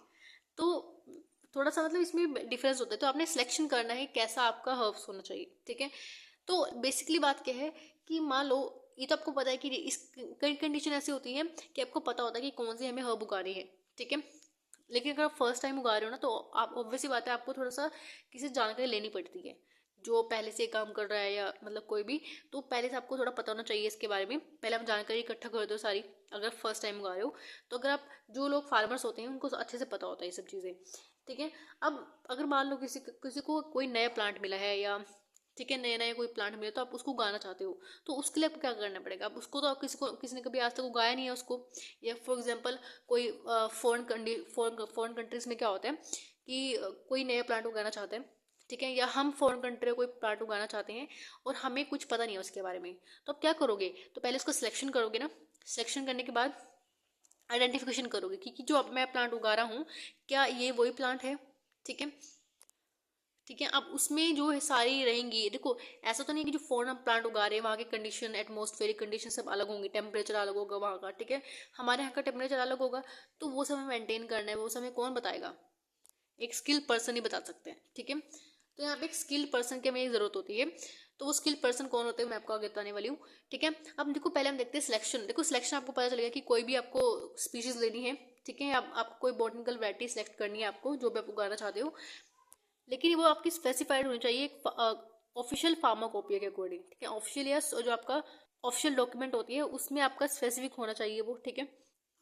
Speaker 1: तो थोड़ा सा मतलब इसमें डिफरेंस होता है। तो आपने सिलेक्शन करना है कैसा आपका हर्ब्स होना चाहिए, ठीक है। तो बेसिकली बात क्या है कि मान लो ये तो आपको पता है कि इस कई कंडीशन ऐसी होती है कि आपको पता होता है कि कौन सी हमें हर्ब उगानी है, ठीक है। लेकिन अगर आप फर्स्ट टाइम उगा रहे हो ना, तो आप ऑब्वियसली बात है आपको थोड़ा सा किसी जानकारी लेनी पड़ती है, जो पहले से काम कर रहा है या मतलब कोई भी। तो पहले से आपको थोड़ा पता होना चाहिए इसके बारे में। पहले आप जानकारी इकट्ठा कर दो सारी, अगर फर्स्ट टाइम उगा रहे हो तो। अगर आप जो लोग फार्मर्स होते हैं उनको अच्छे से पता होता है ये सब चीज़ें, ठीक है। अब अगर मान लो किसी को कोई नया प्लांट मिला है, या ठीक है नया नया कोई प्लांट मिला, तो आप उसको उगाना चाहते हो, तो उसके लिए आपको क्या करना पड़ेगा। अब उसको तो आप किसी ने कभी आज तक उगाया नहीं है उसको। या फॉर एग्जांपल कोई फॉरेन कंट्रीज में क्या होता है कि कोई नया प्लांट उगाना चाहते हैं, ठीक है, या हम फॉरेन कंट्री में कोई प्लांट उगाना चाहते हैं और हमें कुछ पता नहीं है उसके बारे में। तो आप क्या करोगे, तो पहले उसको सिलेक्शन करोगे ना। सिलेक्शन करने के बाद आइडेंटिफिकेशन करोगे कि जो अब मैं प्लांट उगा रहा हूँ क्या ये वही प्लांट है, ठीक है। ठीक है, अब उसमें जो है सारी रहेंगी। देखो ऐसा तो नहीं है कि जो फॉरेन हम प्लांट उगा रहे हैं वहाँ के कंडीशन, एटमॉस्फेरिक कंडीशन सब अलग होंगी, टेम्परेचर अलग होगा वहाँ का, ठीक है। हमारे यहाँ का टेम्परेचर अलग होगा, तो वो सब हमें मेंटेन करना है, वो सब हमें कौन बताएगा, एक स्किल पर्सन ही बता सकते हैं, ठीक है। तो यहाँ पे एक स्किल पर्सन की हमें जरूरत होती है। तो वो स्किल पर्सन कौन होते हैं मैं आपको आगे बताने वाली हूँ, ठीक है। अब देखो पहले हम देखते हैं सिलेक्शन। देखो सिलेक्शन आपको पता चलेगा कि कोई भी आपको स्पीशीज लेनी है, ठीक है। आपको कोई बॉटनिकल वैरायटी सेलेक्ट करनी है आपको, जो भी आप उगाना चाहते हो, लेकिन वो आपकी स्पेसिफाइड होनी चाहिए एक ऑफिशियल फार्माकोपिया के अकॉर्डिंग, ठीक है। ऑफिशियल या जो आपका ऑफिशियल डॉक्यूमेंट होती है उसमें आपका स्पेसिफिक होना चाहिए वो, ठीक है।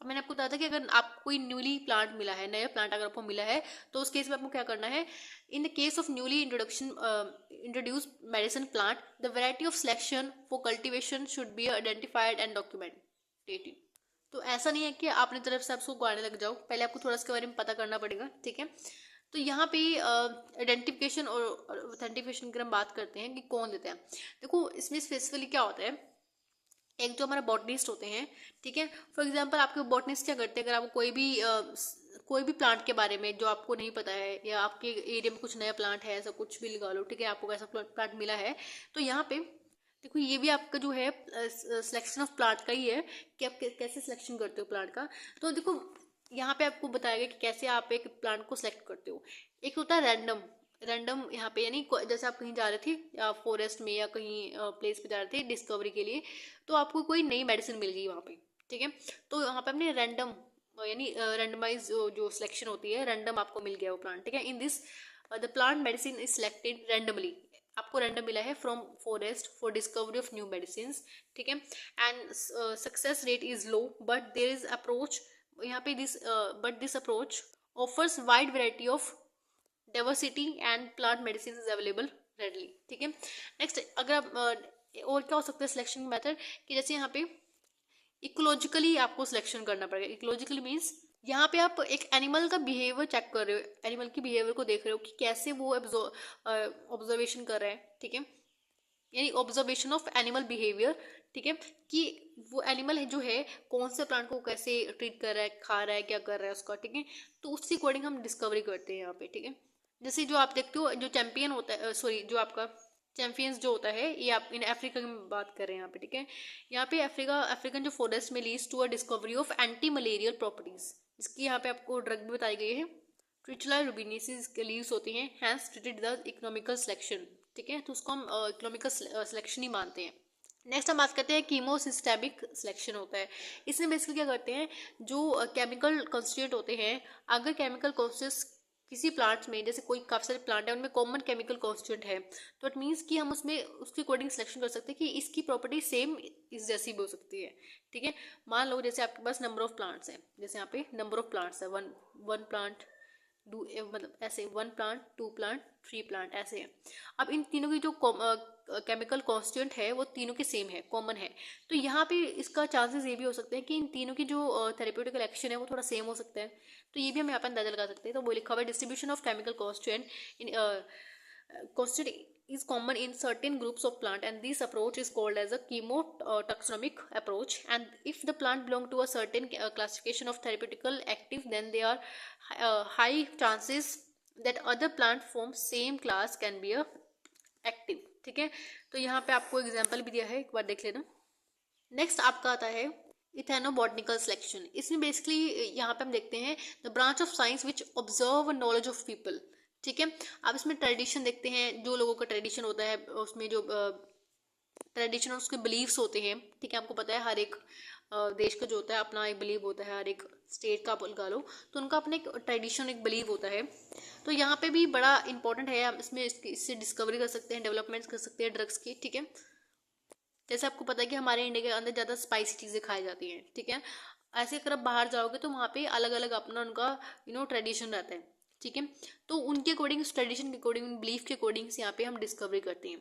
Speaker 1: अब मैंने आपको बताया था कि अगर आपको कोई न्यूली प्लांट मिला है, नया प्लांट अगर आपको मिला है, तो उस केस में आपको क्या करना है, in the case of newly introduce medicine plant, the variety of selection for cultivation should be identified and documented. तो ऐसा नहीं है कि आपने तरफ से आपको उगाने लग जाओ, पहले आपको थोड़ा इसके बारे में पता करना पड़ेगा, ठीक है। तो यहाँ पे आइडेंटिफिकेशन और ऑथेंटिफिकेशन की हम बात करते हैं कि कौन देते हैं। देखो इसमें स्पेसिफिकली क्या होता है, एक जो हमारा बॉटनिस्ट होते हैं, ठीक है। फॉर एग्जांपल आपके बॉटनिस्ट क्या करते हैं, अगर आपको कोई भी प्लांट के बारे में जो आपको नहीं पता है, या आपके एरिया में कुछ नया प्लांट है, ऐसा कुछ भी लगा लो, ठीक है, आपको ऐसा प्लांट मिला है, तो यहाँ पे देखो ये भी आपका जो है सिलेक्शन ऑफ प्लांट का ही है कि आप कैसे सिलेक्शन करते हो प्लांट का। तो देखो यहाँ पे आपको बताया गया कि कैसे आप एक प्लांट को सिलेक्ट करते हो। एक होता है रैंडम यहाँ पे, यानी जैसे आप कहीं जा रहे थे या फॉरेस्ट में या कहीं प्लेस पे जा रहे थे डिस्कवरी के लिए, तो आपको कोई नई मेडिसिन मिल गई वहाँ पे, ठीक है। तो यहाँ पे अपने रैंडम यानी रैंडमाइज जो सिलेक्शन होती है, रैंडम आपको मिल गया वो प्लांट, ठीक है। In this the plant medicine is selected randomly, आपको रैंडम मिला है from forest for discovery of new medicine, ठीक है, and success rate is low but there is approach यहाँ पे this approach offers wide variety of diversity and plant medicine is available readily, ठीक है। Next अगर आप और क्या हो सकता है सिलेक्शन मेथड कि जैसे यहाँ पे इकोलॉजिकली आपको सिलेक्शन करना पड़ेगा। इकोलॉजिकली मीन्स यहाँ पे आप एक एनिमल का बिहेवियर चेक कर रहे हो, एनिमल की बिहेवियर को देख रहे हो कि कैसे वो ऑब्जर्वेशन कर रहे हैं, ठीक है, यानी ऑब्जर्वेशन ऑफ एनिमल बिहेवियर, ठीक है, कि वो एनिमल जो है कौन से प्लांट को कैसे ट्रीट कर रहा है, खा रहा है, क्या कर रहा है उसका, ठीक है। तो उसके अकॉर्डिंग हम डिस्कवरी करते हैं यहाँ पे, ठीक है। जैसे जो आप देखते हो जो चैंपियन होता है, सॉरी जो आपका चैंपियंस जो होता है, ये आप इन अफ्रीका की बात कर रहे हैं यहाँ पे, ठीक है। यहाँ पे अफ्रीकन जो फॉरेस्ट में leads to a discovery of anti malarial properties, इसकी यहाँ पे आपको ड्रग भी बताई गई है। ट्रिचुला रुबिनेसिस के लीव्स होती हैं, hence treated the economical selection, ठीक है, तो उसको हम इकोनॉमिकल सिलेक्शन ही मानते हैं। नेक्स्ट हम बात करते हैं कीमोसिस्टेमिक सिलेक्शन होता है। इसमें बेसिकली क्या करते हैं, जो केमिकल कॉन्स्टिट्यूएंट होते हैं, अगर केमिकल कॉन्स्टिट्यूएंट्स किसी प्लांट्स में, जैसे कोई काफ़ी सारे प्लांट है उनमें कॉमन केमिकल कॉन्स्टिट्यूएंट है, तो इट मीन्स कि हम उसमें उसके अकॉर्डिंग सिलेक्शन कर सकते हैं कि इसकी प्रॉपर्टी सेम इस जैसी भी हो सकती है, ठीक है। मान लो जैसे आपके पास नंबर ऑफ प्लांट्स हैं, जैसे यहाँ पे नंबर ऑफ प्लांट्स है, वन प्लांट मतलब ऐसे 1 प्लांट 2 प्लांट 3 प्लांट ऐसे है। अब इन तीनों की जो केमिकल कॉन्स्टिट्यूएंट है वो तीनों के सेम है, कॉमन है, तो यहाँ पे इसका चांसेस ये भी हो सकते हैं कि इन तीनों की जो थेरेप्यूटिकल एक्शन है वो थोड़ा सेम हो सकता है, तो ये भी हम यहाँ पर अंदाजा लगा सकते हैं। तो वो लिखा हुआ है distribution of chemical constituent in constituent is common in certain groups of plant, and this approach is called as a chemotaxonomic approach, and if the plant belong to a certain classification of therapeutical active, then there are high chances that other plant from same class can be a active, ठीक है। तो यहाँ पे आपको example भी दिया है, एक बार देख लेना। नेक्स्ट आपका आता है इथेनोबॉटनिकल सिलेक्शन। इसमें बेसिकली यहाँ पे हम देखते हैं the branch of science which observe knowledge of people, ठीक है। आप इसमें ट्रेडिशन देखते हैं, जो लोगों का ट्रेडिशन होता है उसमें जो ट्रेडिशन और उसके बिलीव्स होते हैं, ठीक है। आपको पता है हर एक देश का जो होता है अपना एक बिलीव होता है, हर एक स्टेट का आप लगा लो तो उनका अपना एक ट्रेडिशन एक बिलीव होता है। तो यहाँ पे भी बड़ा इंपॉर्टेंट है, हम इसमें इससे डिस्कवरी कर सकते हैं, डेवलपमेंट कर सकते हैं ड्रग्स की, ठीक है। जैसे आपको पता है कि हमारे इंडिया के अंदर ज़्यादा स्पाइसी चीज़ें खाई जाती हैं, ठीक है। ऐसे अगर आप बाहर जाओगे तो वहाँ पे अलग अलग अपना उनका ट्रेडिशन रहता है, ठीक है। तो उनके अकॉर्डिंग, उस ट्रेडिशन के अकॉर्डिंग, उन बिलीफ के अकॉर्डिंग से यहाँ पे हम डिस्कवरी करते हैं।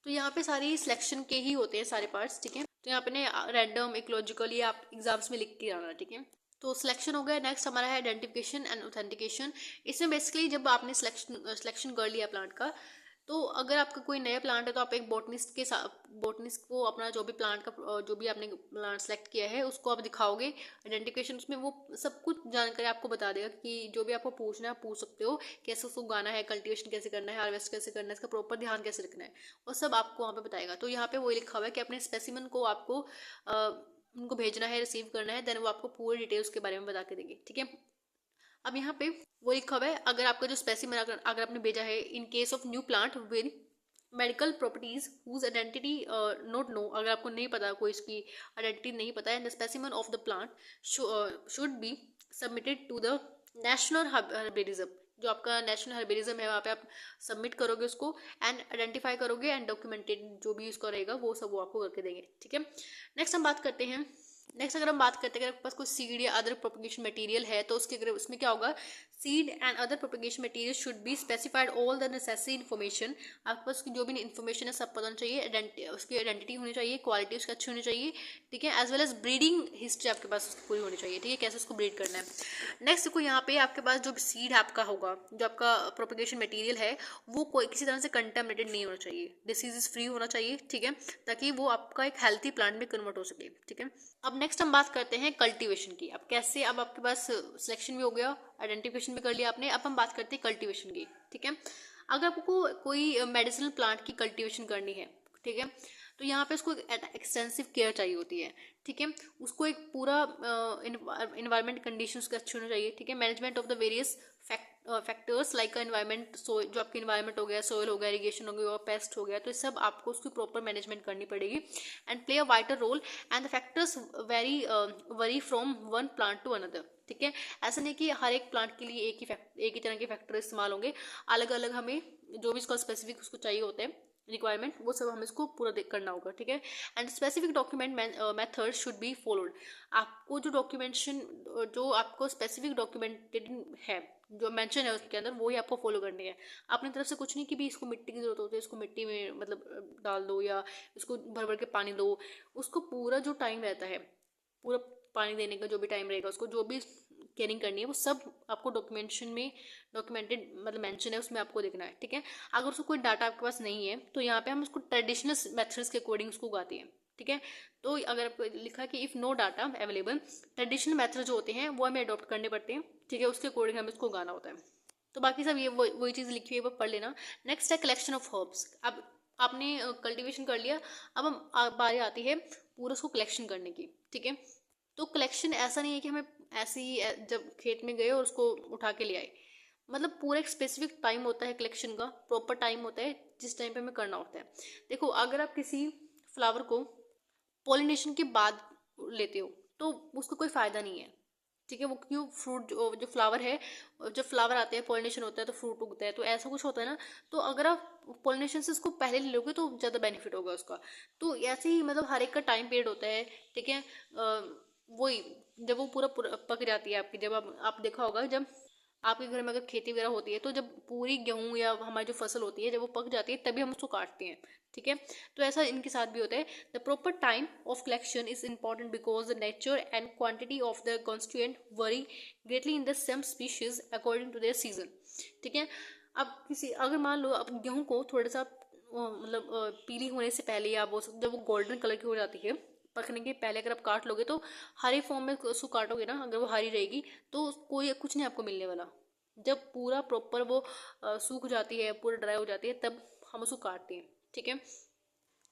Speaker 1: तो यहाँ पे सारी सिलेक्शन के ही होते हैं सारे पार्ट्स, ठीक है। तो यहाँ पे रैंडम इकोलॉजिकल ये आप एग्जाम्स में लिख के आना, ठीक है। तो सिलेक्शन हो गया। नेक्स्ट हमारा है आइडेंटिफिकेशन एंड ऑथेंटिकेशन। इसमें बेसिकली जब आपने सिलेक्शन कर लिया प्लांट का, तो अगर आपका कोई नया प्लांट है तो आप एक बोटनिस्ट के साथ, बोटनिस्ट को अपना जो भी प्लांट का जो भी आपने प्लांट सेलेक्ट किया है उसको आप दिखाओगे। आइडेंटिफिकेशन उसमें वो सब कुछ जानकारी आपको बता देगा कि जो भी आपको पूछना है आप पूछ सकते हो, कैसे उसको उगाना है, कल्टीवेशन कैसे करना है, हार्वेस्ट कैसे करना है, इसका प्रॉपर ध्यान कैसे रखना है, वो सब आपको वहाँ पे बताएगा। तो यहाँ पे वही लिखा हुआ है कि अपने स्पेसिमन को आपको उनको भेजना है, रिसीव करना है, देन वो आपको पूरी डिटेल्स के बारे में बता के देंगे, ठीक है। अब यहाँ पे वो लिखा हुआ है अगर आपका जो स्पेसिमन अगर आपने भेजा है in case of new plant with medical properties whose identity not known, अगर आपको नहीं पता, कोई इसकी आइडेंटिटी नहीं पता है, the specimen of the plant should be submitted to the national herbarium. जो आपका नेशनल हर्बेरिज्म है वहाँ पे आप सबमिट करोगे उसको, एंड आइडेंटिफाई करोगे, एंड डॉक्यूमेंटेड जो भी उसका रहेगा वो सब वो आपको करके देंगे, ठीक है। नेक्स्ट हम बात करते हैं, नेक्स्ट अगर हम बात करते हैं अगर आपके पास कोई सीड या अदर प्रोपगेशन मटेरियल है तो उसके उसमें क्या होगा, seed and other propagation material should be specified all the necessary information. आपके पास जो भी इन्फॉर्मेशन है सब पता होना चाहिए, उसकी आइडेंटिटी होनी चाहिए, क्वालिटी उसकी अच्छी होनी चाहिए, ठीक है, as well as breeding history आपके पास उसकी पूरी होनी चाहिए, ठीक है, कैसे उसको ब्रीड करना है। नेक्स्ट देखो यहाँ पे आपके पास जो सीड आपका होगा, जो आपका प्रोपगेशन मटेरियल है वो कोई किसी तरह से कंटेमिनेटेड नहीं होना चाहिए, डिसीजेस फ्री होना चाहिए, ठीक है, ताकि वो आपका एक हेल्थी प्लांट में कन्वर्ट हो सके, ठीक है। अब नेक्स्ट हम बात करते हैं कल्टीवेशन की। अब कैसे, अब आपके पास सिलेक्शन भी हो गया, आइडेंटिफिकेशन भी कर लिया आपने, अब हम बात करते हैं कल्टीवेशन की, ठीक है। अगर आपको कोई मेडिसिनल प्लांट की कल्टीवेशन करनी है, ठीक है, तो यहाँ पे उसको एक्सटेंसिव केयर चाहिए होती है, ठीक है, उसको एक पूरा इन्वायरमेंट कंडीशन उसके अच्छे होने चाहिए, ठीक है, management of the various factors like environment, जो आपकी इन्वायरमेंट हो गया, सोयल हो गया, इरीगेशन हो गया, पेस्ट हो गया, तो सब आपको उसकी प्रॉपर मैनेजमेंट करनी पड़ेगी, and play a wider role, and the factors vary from one plant to another, ठीक है। ऐसा नहीं कि हर एक प्लांट के लिए एक ही तरह के फैक्टर इस्तेमाल होंगे, अलग अलग हमें जो भी इसका स्पेसिफिक उसको चाहिए होते हैं रिक्वायरमेंट, वो सब हमें इसको पूरा करना होगा, ठीक है। And specific document method should be followed. आपको जो डॉक्यूमेंटेशन, जो आपको स्पेसिफिक डॉक्यूमेंटेड है, जो मेंशन है उसके अंदर, वो ही आपको फॉलो करनी है। अपनी तरफ से कुछ नहीं कि भी इसको मिट्टी की जरूरत होती है, इसको मिट्टी में मतलब डाल दो या इसको भर भर के पानी दो। उसको पूरा जो टाइम रहता है, पूरा पानी देने का जो भी टाइम रहेगा, उसको जो भी केयरिंग करनी है, वो सब आपको डॉक्यूमेंटेशन में डॉक्यूमेंटेड मतलब मेंशन है, उसमें आपको देखना है, ठीक है। अगर उसको कोई डाटा आपके पास नहीं है तो यहाँ पे हम उसको ट्रेडिशनल मेथड्स के अकॉर्डिंग उसको उगाते हैं, ठीक है। तो अगर आपको लिखा है कि if no data available, traditional method जो होते हैं वो हमें अडॉप्ट करने पड़ते हैं, ठीक है, उसके अकॉर्डिंग हमें उसको उगाना होता है। तो बाकी सब ये वही चीज़ लिखी हुई है, वो पढ़ लेना। नेक्स्ट है कलेक्शन ऑफ हर्ब्स। अब आपने कल्टीवेशन कर लिया, अब हम बारी आती है पूरा उसको कलेक्शन करने की, ठीक है। तो कलेक्शन ऐसा नहीं है कि हमें ऐसे ही जब खेत में गए और उसको उठा के ले आए, मतलब पूरा एक स्पेसिफिक टाइम होता है कलेक्शन का, प्रॉपर टाइम होता है जिस टाइम पे हमें करना होता है। देखो, अगर आप किसी फ्लावर को पॉलिनेशन के बाद लेते हो तो उसका कोई फ़ायदा नहीं है, ठीक है। वो क्यों, फ्रूट जो फ्लावर है, जब फ्लावर आते हैं पॉलिनेशन होता है तो फ्रूट उगता है, तो ऐसा कुछ होता है ना। तो अगर आप पॉलिनेशन से उसको पहले ले लोगे तो ज़्यादा बेनिफिट होगा उसका। तो ऐसे ही मतलब हर एक का टाइम पीरियड होता है, ठीक है। वही जब वो पूरा पक जाती है आपकी, जब आप देखा होगा, जब आपके घर में अगर खेती वगैरह होती है तो जब पूरी गेहूं या हमारी जो फसल होती है जब वो पक जाती है तभी हम उसको काटते हैं, ठीक है। तो ऐसा इनके साथ भी होता है। The proper time of collection is important because the nature and quantity of the constituent vary greatly in the same species according to their season, ठीक है। अब किसी, अगर मान लो अब गेहूं को थोड़ा सा मतलब पीली होने से पहले, या वो जब वो गोल्डन कलर की हो जाती है पकने के पहले अगर आप काट लोगे तो हरे फॉर्म में उसको काटोगे ना, अगर वो हरी रहेगी तो कोई कुछ नहीं आपको मिलने वाला। जब पूरा प्रॉपर वो सूख जाती है, पूरा ड्राई हो जाती है, तब हम उसको काटते हैं, ठीक है।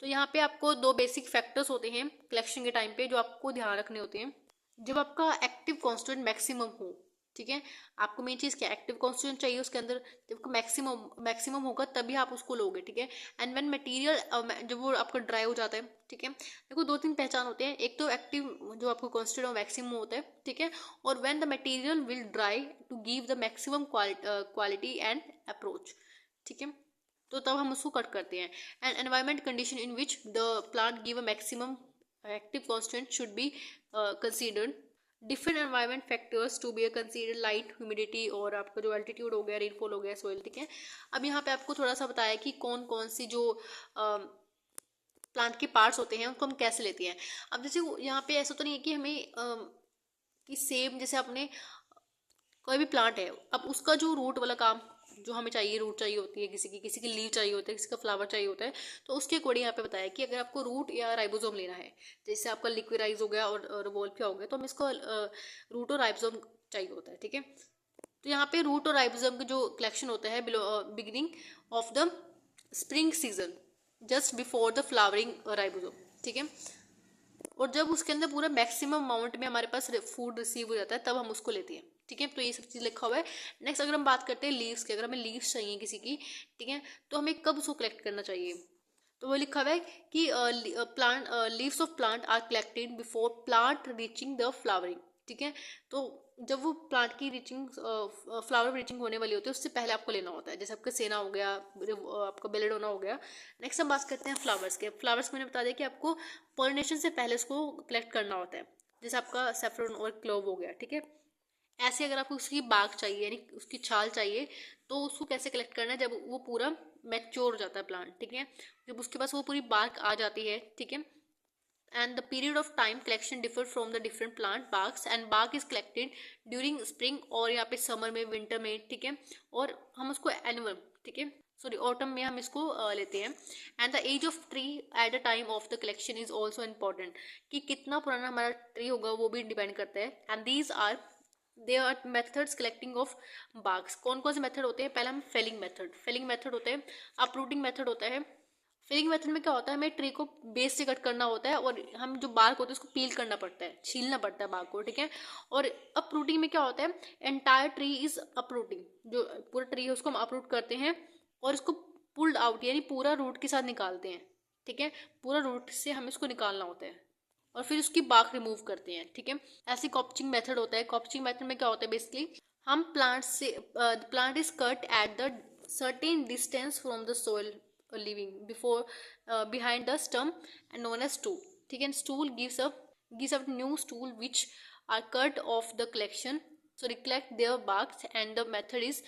Speaker 1: तो यहाँ पे आपको दो बेसिक फैक्टर्स होते हैं कलेक्शन के टाइम पे जो आपको ध्यान रखने होते हैं। जब आपका एक्टिव कॉन्स्टिट्यूएंट मैक्सिमम हो, ठीक है, आपको मेन चीज़ क्या, एक्टिव कॉन्स्टिट्यूएंट चाहिए उसके अंदर, जब मैक्सिमम मैक्सिमम होगा तभी आप उसको लोगे, ठीक है। एंड व्हेन मटेरियल, जब वो आपका ड्राई हो जाता है, ठीक है। देखो, दो तीन पहचान होते हैं, एक तो एक्टिव जो आपको कॉन्स्टिट्यूएंट मैक्सिमम होता है, ठीक है, और when the material will dry to give the maximum quality and approach, ठीक है। तो तब हम उसको कट करते हैं। And environment condition in which the plant give a maximum active constituent should be considered. Different environment factors to be consider, light, humidity, और आपका जो एल्टीट्यूड हो गया, रेनफॉल हो गया, सोइल, ठीक है। अब यहाँ पे आपको थोड़ा सा बताया कि कौन कौन सी जो प्लांट के पार्ट्स होते हैं उनको हम कैसे लेते हैं। अब जैसे यहाँ पे ऐसा तो नहीं है कि हमें कि सेम जैसे अपने कोई भी प्लांट है, अब उसका जो रूट वाला काम जो हमें चाहिए, रूट चाहिए होती है, किसी की लीव चाहिए होता है, किसी का फ्लावर चाहिए होता है, तो उसके अकॉर्डिंग यहाँ पे बताया कि अगर आपको रूट या राइबोसोम लेना है, जैसे आपका लिक्विडाइज हो गया और वोल्फिया हो गया, तो हम इसको रूट और राइबोसोम चाहिए होता है, ठीक है। तो यहाँ पे रूट और राइबोसोम का जो कलेक्शन होता है beginning of the spring season, just before the flowering ribosome, ठीक है। और जब उसके अंदर पूरा मैक्सिमम अमाउंट में हमारे पास फूड रिसीव हो जाता है तब हम उसको लेते हैं, ठीक है। तो ये सब चीज़ लिखा हुआ है। नेक्स्ट अगर हम बात करते हैं लीव्स की, अगर हमें लीव्स चाहिए किसी की, ठीक है, तो हमें कब उसको कलेक्ट करना चाहिए। तो वो लिखा हुआ है कि plant leaves of plant are collected before plant reaching the flowering, ठीक है। तो जब वो प्लांट की रीचिंग फ्लावर रीचिंग होने वाली होती है उससे पहले आपको लेना होता है, जैसे आपका सेना हो गया, आपका बेलेडोना हो गया। नेक्स्ट हम बात करते हैं फ्लावर्स के। फ्लावर्स मैंने बता दिया कि आपको पॉलिनेशन से पहले उसको कलेक्ट करना होता है, जैसे आपका सैफरन और क्लोव हो गया, ठीक है। ऐसे अगर आपको उसकी बाग चाहिए यानी उसकी छाल चाहिए तो उसको कैसे कलेक्ट करना है, जब वो पूरा मैच्योर हो जाता है प्लांट, ठीक है, जब उसके पास वो पूरी बाग आ जाती है, ठीक है। and the period of time collection differ from the different plant barks and bark is collected during spring और यहाँ पे summer में, winter में, ठीक है, और हम उसको annual, ठीक है, सॉरी ऑटम में हम इसको लेते हैं। And the age of tree at the time of the collection is also important, कि कितना पुराना हमारा ट्री होगा वो भी डिपेंड करता है। And these are they are methods collecting of bags. कौन कौन से मेथड होते हैं, पहला हम फेलिंग मेथड होता है, अपरूटिंग मेथड होता है। फिलिंग मेथड में क्या होता है, हमें ट्री को बेस से कट करना होता है और हम जो बार्क होता है उसको पील करना पड़ता है, छीलना पड़ता है बार्क को, ठीक है। और अपरूटिंग में क्या होता है, एंटायर ट्री इज अपरूटिंग, जो पूरा ट्री है उसको हम अपरूट करते हैं और इसको पुल्ड आउट यानी पूरा रूट के साथ निकालते हैं, ठीक है। पूरा रूट से हमें इसको निकालना होता है और फिर उसकी बार्क रिमूव करते हैं, ठीक है। ऐसे कॉप्चिंग मेथड होता है। कॉप्चिंग मेथड में क्या होता है, बेसिकली हम plant is cut at the certain distance from the soil living before behind the stump and known as stool. ठीक है, stool gives up new stool which are cut off the collection, so recollect their barks, and the method is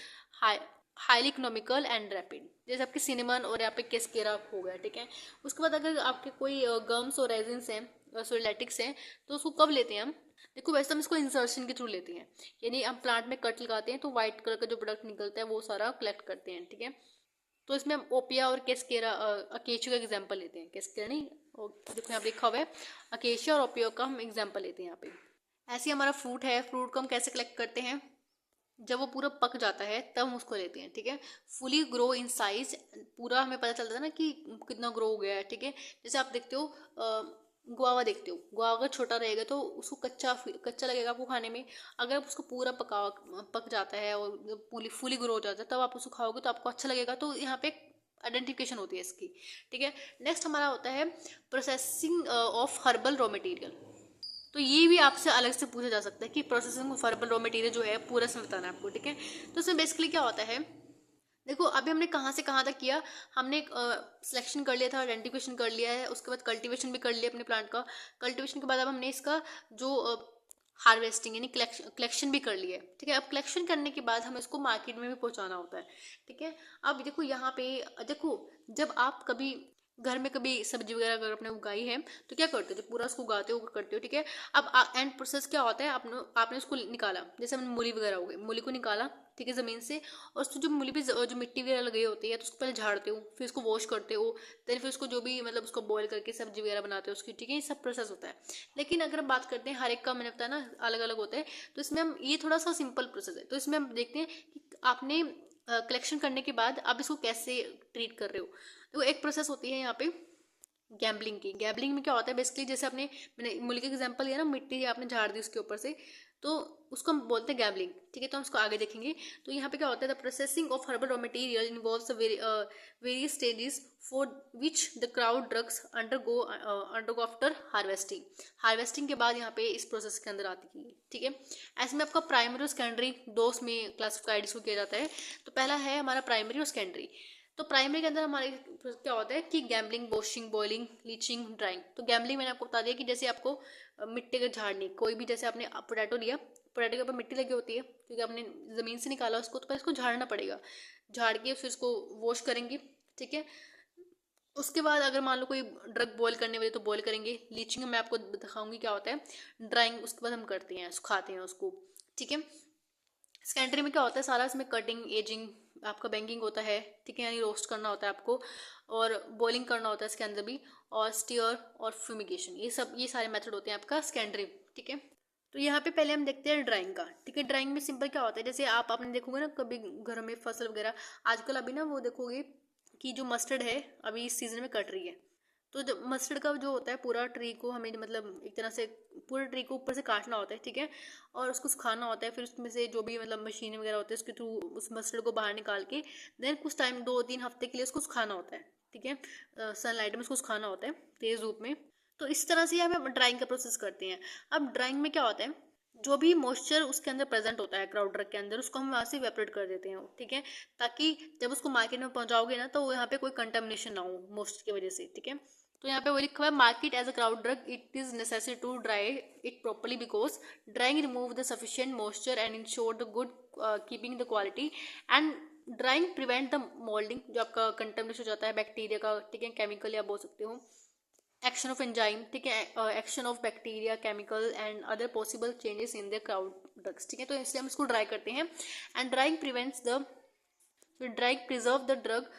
Speaker 1: highly economical and rapid. जैसे आपके cinnamon और यहाँ पे केस्केरा हो गया. ठीक है, उसके बाद अगर आपके कोई गम्स और रेजिन्स हैं, सोलेटिक्स हैं, तो उसको कब लेते हैं हम? देखो वैसे हम इसको इंसर्शन के थ्रू लेते हैं, यानी हम प्लांट में कट लगाते हैं तो व्हाइट कलर का जो प्रोडक्ट निकलता है वो सारा कलेक्ट करते हैं. ठीक है, तो इसमें हम ओपिया और केस्केरा अकेशिया का एग्जाम्पल लेते हैं. केस्केरा नहीं, देखो यहाँ पे लिखा हुआ है अकेशिया और ओपिया का हम एग्जाम्पल लेते हैं यहाँ पे. ऐसे हमारा फ्रूट है, फ्रूट को हम कैसे कलेक्ट करते हैं? जब वो पूरा पक जाता है तब हम उसको लेते हैं. ठीक है, फुली ग्रो इन साइज, पूरा हमें पता चलता है ना कि कितना ग्रो हो गया है. ठीक है, जैसे आप देखते हो गुआवा देखते हो, गुआवा अगर छोटा रहेगा तो उसको कच्चा लगेगा आपको खाने में. अगर उसको पूरा पक जाता है और फुली ग्रो हो जाता है तब आप उसको खाओगे तो आपको अच्छा लगेगा. तो यहाँ पे आइडेंटिफिकेशन होती है इसकी. ठीक है, नेक्स्ट हमारा होता है processing of herbal raw material. तो ये भी आपसे अलग से पूछा जा सकता है कि processing of herbal raw material जो है पूरा से बताना है आपको. ठीक है, तो इसमें बेसिकली क्या होता है, देखो अभी हमने कहाँ से कहाँ तक किया. हमने सिलेक्शन कर लिया था, आइडेंटिफिकेशन कर लिया है, उसके बाद कल्टीवेशन भी कर लिया अपने प्लांट का. कल्टीवेशन के बाद अब हमने इसका जो हार्वेस्टिंग यानी कलेक्शन भी कर लिया है. ठीक है, अब कलेक्शन करने के बाद हमें इसको मार्केट में भी पहुंचाना होता है. ठीक है, अब देखो यहाँ पे देखो जब आप कभी घर में कभी सब्जी वगैरह अगर आपने उगाई है तो क्या करते हो, जब पूरा उसको उगाते हो करते हो. ठीक है, अब एंड प्रोसेस क्या होता है, आपने उसको निकाला, जैसे हमने मूली वगैरह हो गई, मूली को निकाला. ठीक है, ज़मीन से, और उसको जो मूली पे जो मिट्टी वगैरह लगी होती है तो उसको पहले झाड़ते हो, फिर उसको वॉश करते हो, देन फिर उसको जो भी मतलब उसको बॉईल करके सब्जी वगैरह बनाते हो उसकी. ठीक है, ये सब प्रोसेस होता है. लेकिन अगर हम बात करते हैं हर एक का, मैंने बताया ना अलग अलग होता है, तो इसमें हम ये थोड़ा सा सिंपल प्रोसेस है. तो इसमें हम देखते हैं कि आपने कलेक्शन करने के बाद आप इसको कैसे ट्रीट कर रहे हो. तो एक प्रोसेस होती है यहाँ पे गैम्बलिंग की. गैम्बलिंग में क्या होता है बेसिकली, जैसे मैंने मूली का एग्जांपल लिया ना, मिट्टी आपने झाड़ दी उसके ऊपर से, तो उसको हम बोलते हैं गैम्बलिंग. ठीक है, तो हम उसको आगे देखेंगे. तो यहाँ पे क्या होता है, the processing of herbal raw material involves various stages for which the crowd drugs undergo after harvesting. Harvesting के बाद यहाँ पे इस प्रोसेस के अंदर आती है. ठीक है, ऐसे में आपका प्राइमरी और सेकेंडरी दो में क्लासिफाइड इसको किया जाता है. तो पहला है हमारा प्राइमरी और सेकेंडरी. तो प्राइमरी के अंदर हमारे क्या होता है कि gambling, washing, boiling, leaching, drawing. तो गैम्बलिंग मैंने आपको बता दिया कि जैसे आपको मिट्टी का झाड़नी, कोई भी जैसे आपने पोटैटो लिया, पोटैटो के ऊपर मिट्टी लगी होती है क्योंकि आपने ज़मीन से निकाला उसको, तो पहले इसको झाड़ना पड़ेगा. झाड़ के फिर उसको वॉश करेंगे. ठीक है, उसके बाद अगर मान लो कोई ड्रग बॉईल करने वाले तो बॉईल करेंगे. लीचिंग मैं आपको दिखाऊंगी क्या होता है. ड्राइंग उसके बाद हम करते हैं, सुखाते हैं उसको. ठीक है, सेकेंडरी में क्या होता है, सारा इसमें कटिंग, एजिंग, आपका बैंकिंग होता है. ठीक है, यानी रोस्ट करना होता है आपको, और बॉइलिंग करना होता है इसके अंदर भी, और स्टीयर और फ्यूमिगेशन, ये सारे मेथड होते हैं आपका सेकेंडरी. ठीक है, तो यहाँ पे पहले हम देखते हैं ड्राइंग का. ठीक है, ड्राइंग में सिंपल क्या होता है, जैसे आपने देखोगे ना कभी घर में फसल वगैरह, आजकल अभी ना वो देखोगे कि जो मस्टर्ड है अभी इस सीजन में कट रही है. तो जब मस्टर्ड का जो होता है पूरा ट्री को हमें मतलब एक तरह से पूरे ट्री को ऊपर से काटना होता है. ठीक है, और उसको सुखाना होता है, फिर उसमें से जो भी मतलब मशीन वगैरह होती है उसके थ्रू उस मस्टर्ड को बाहर निकाल के देन कुछ टाइम 2-3 हफ्ते के लिए उसको सुखाना होता है. ठीक है, सनलाइट में उसको सुखाना होता है तेज धूप में. तो इस तरह से हम ड्राइंग का प्रोसेस करते हैं. अब ड्राइंग में क्या होता है, जो भी मॉइस्चर उसके अंदर प्रेजेंट होता है क्राउड ड्रग के अंदर, उसको हम वहाँ से इवेपोरेट कर देते हैं. ठीक है, ताकि जब उसको मार्केट में पहुंचाओगे ना तो यहाँ पे कोई कंटामिनेशन ना हो मॉइस्चर की वजह से. ठीक है, तो यहाँ पे वो लिखा हुआ है market as a crude drug it is necessary to dry it properly because drying remove the sufficient moisture and ensure the good keeping the quality, and drying prevent the moulding, जो आपका कंटामिनेशन हो जाता है bacteria का. ठीक है, chemical या बोल सकते हो एक्शन ऑफ एंजाइम. ठीक है, action of bacteria, chemical and other possible changes in the crowd drugs. ठीक है, तो इसलिए हम इसको ड्राई करते हैं. And drawing prevents the drawing preserve the drug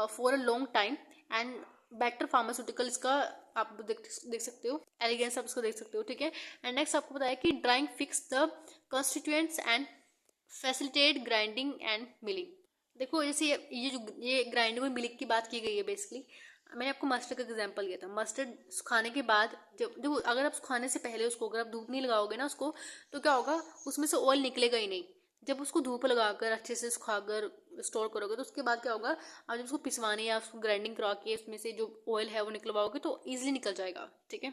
Speaker 1: for a long time and better pharmaceutical. इसका आप देख सकते हो, एलिगेंस आप इसको देख सकते हो. ठीक है, एंड नेक्स्ट आपको बताया कि drawing fix the constituents and facilitate grinding end milling. देखो जैसे ये ग्राइंडिंग और मिलिंग की बात की गई है. बेसिकली मैंने आपको मस्टर्ड का एग्जांपल दिया था. मस्टर्ड सुखाने के बाद जब देखो अगर आप सुखाने से पहले उसको अगर आप धूप नहीं लगाओगे ना उसको, तो क्या होगा, उसमें से ऑयल निकलेगा ही नहीं. जब उसको धूप लगाकर अच्छे से सुखाकर स्टोर करोगे तो उसके बाद क्या होगा, आप जब उसको पिसवाने या उसको ग्राइंडिंग करा के उसमें से जो ऑयल है वो निकलवाओगे तो ईजिली निकल जाएगा. ठीक है,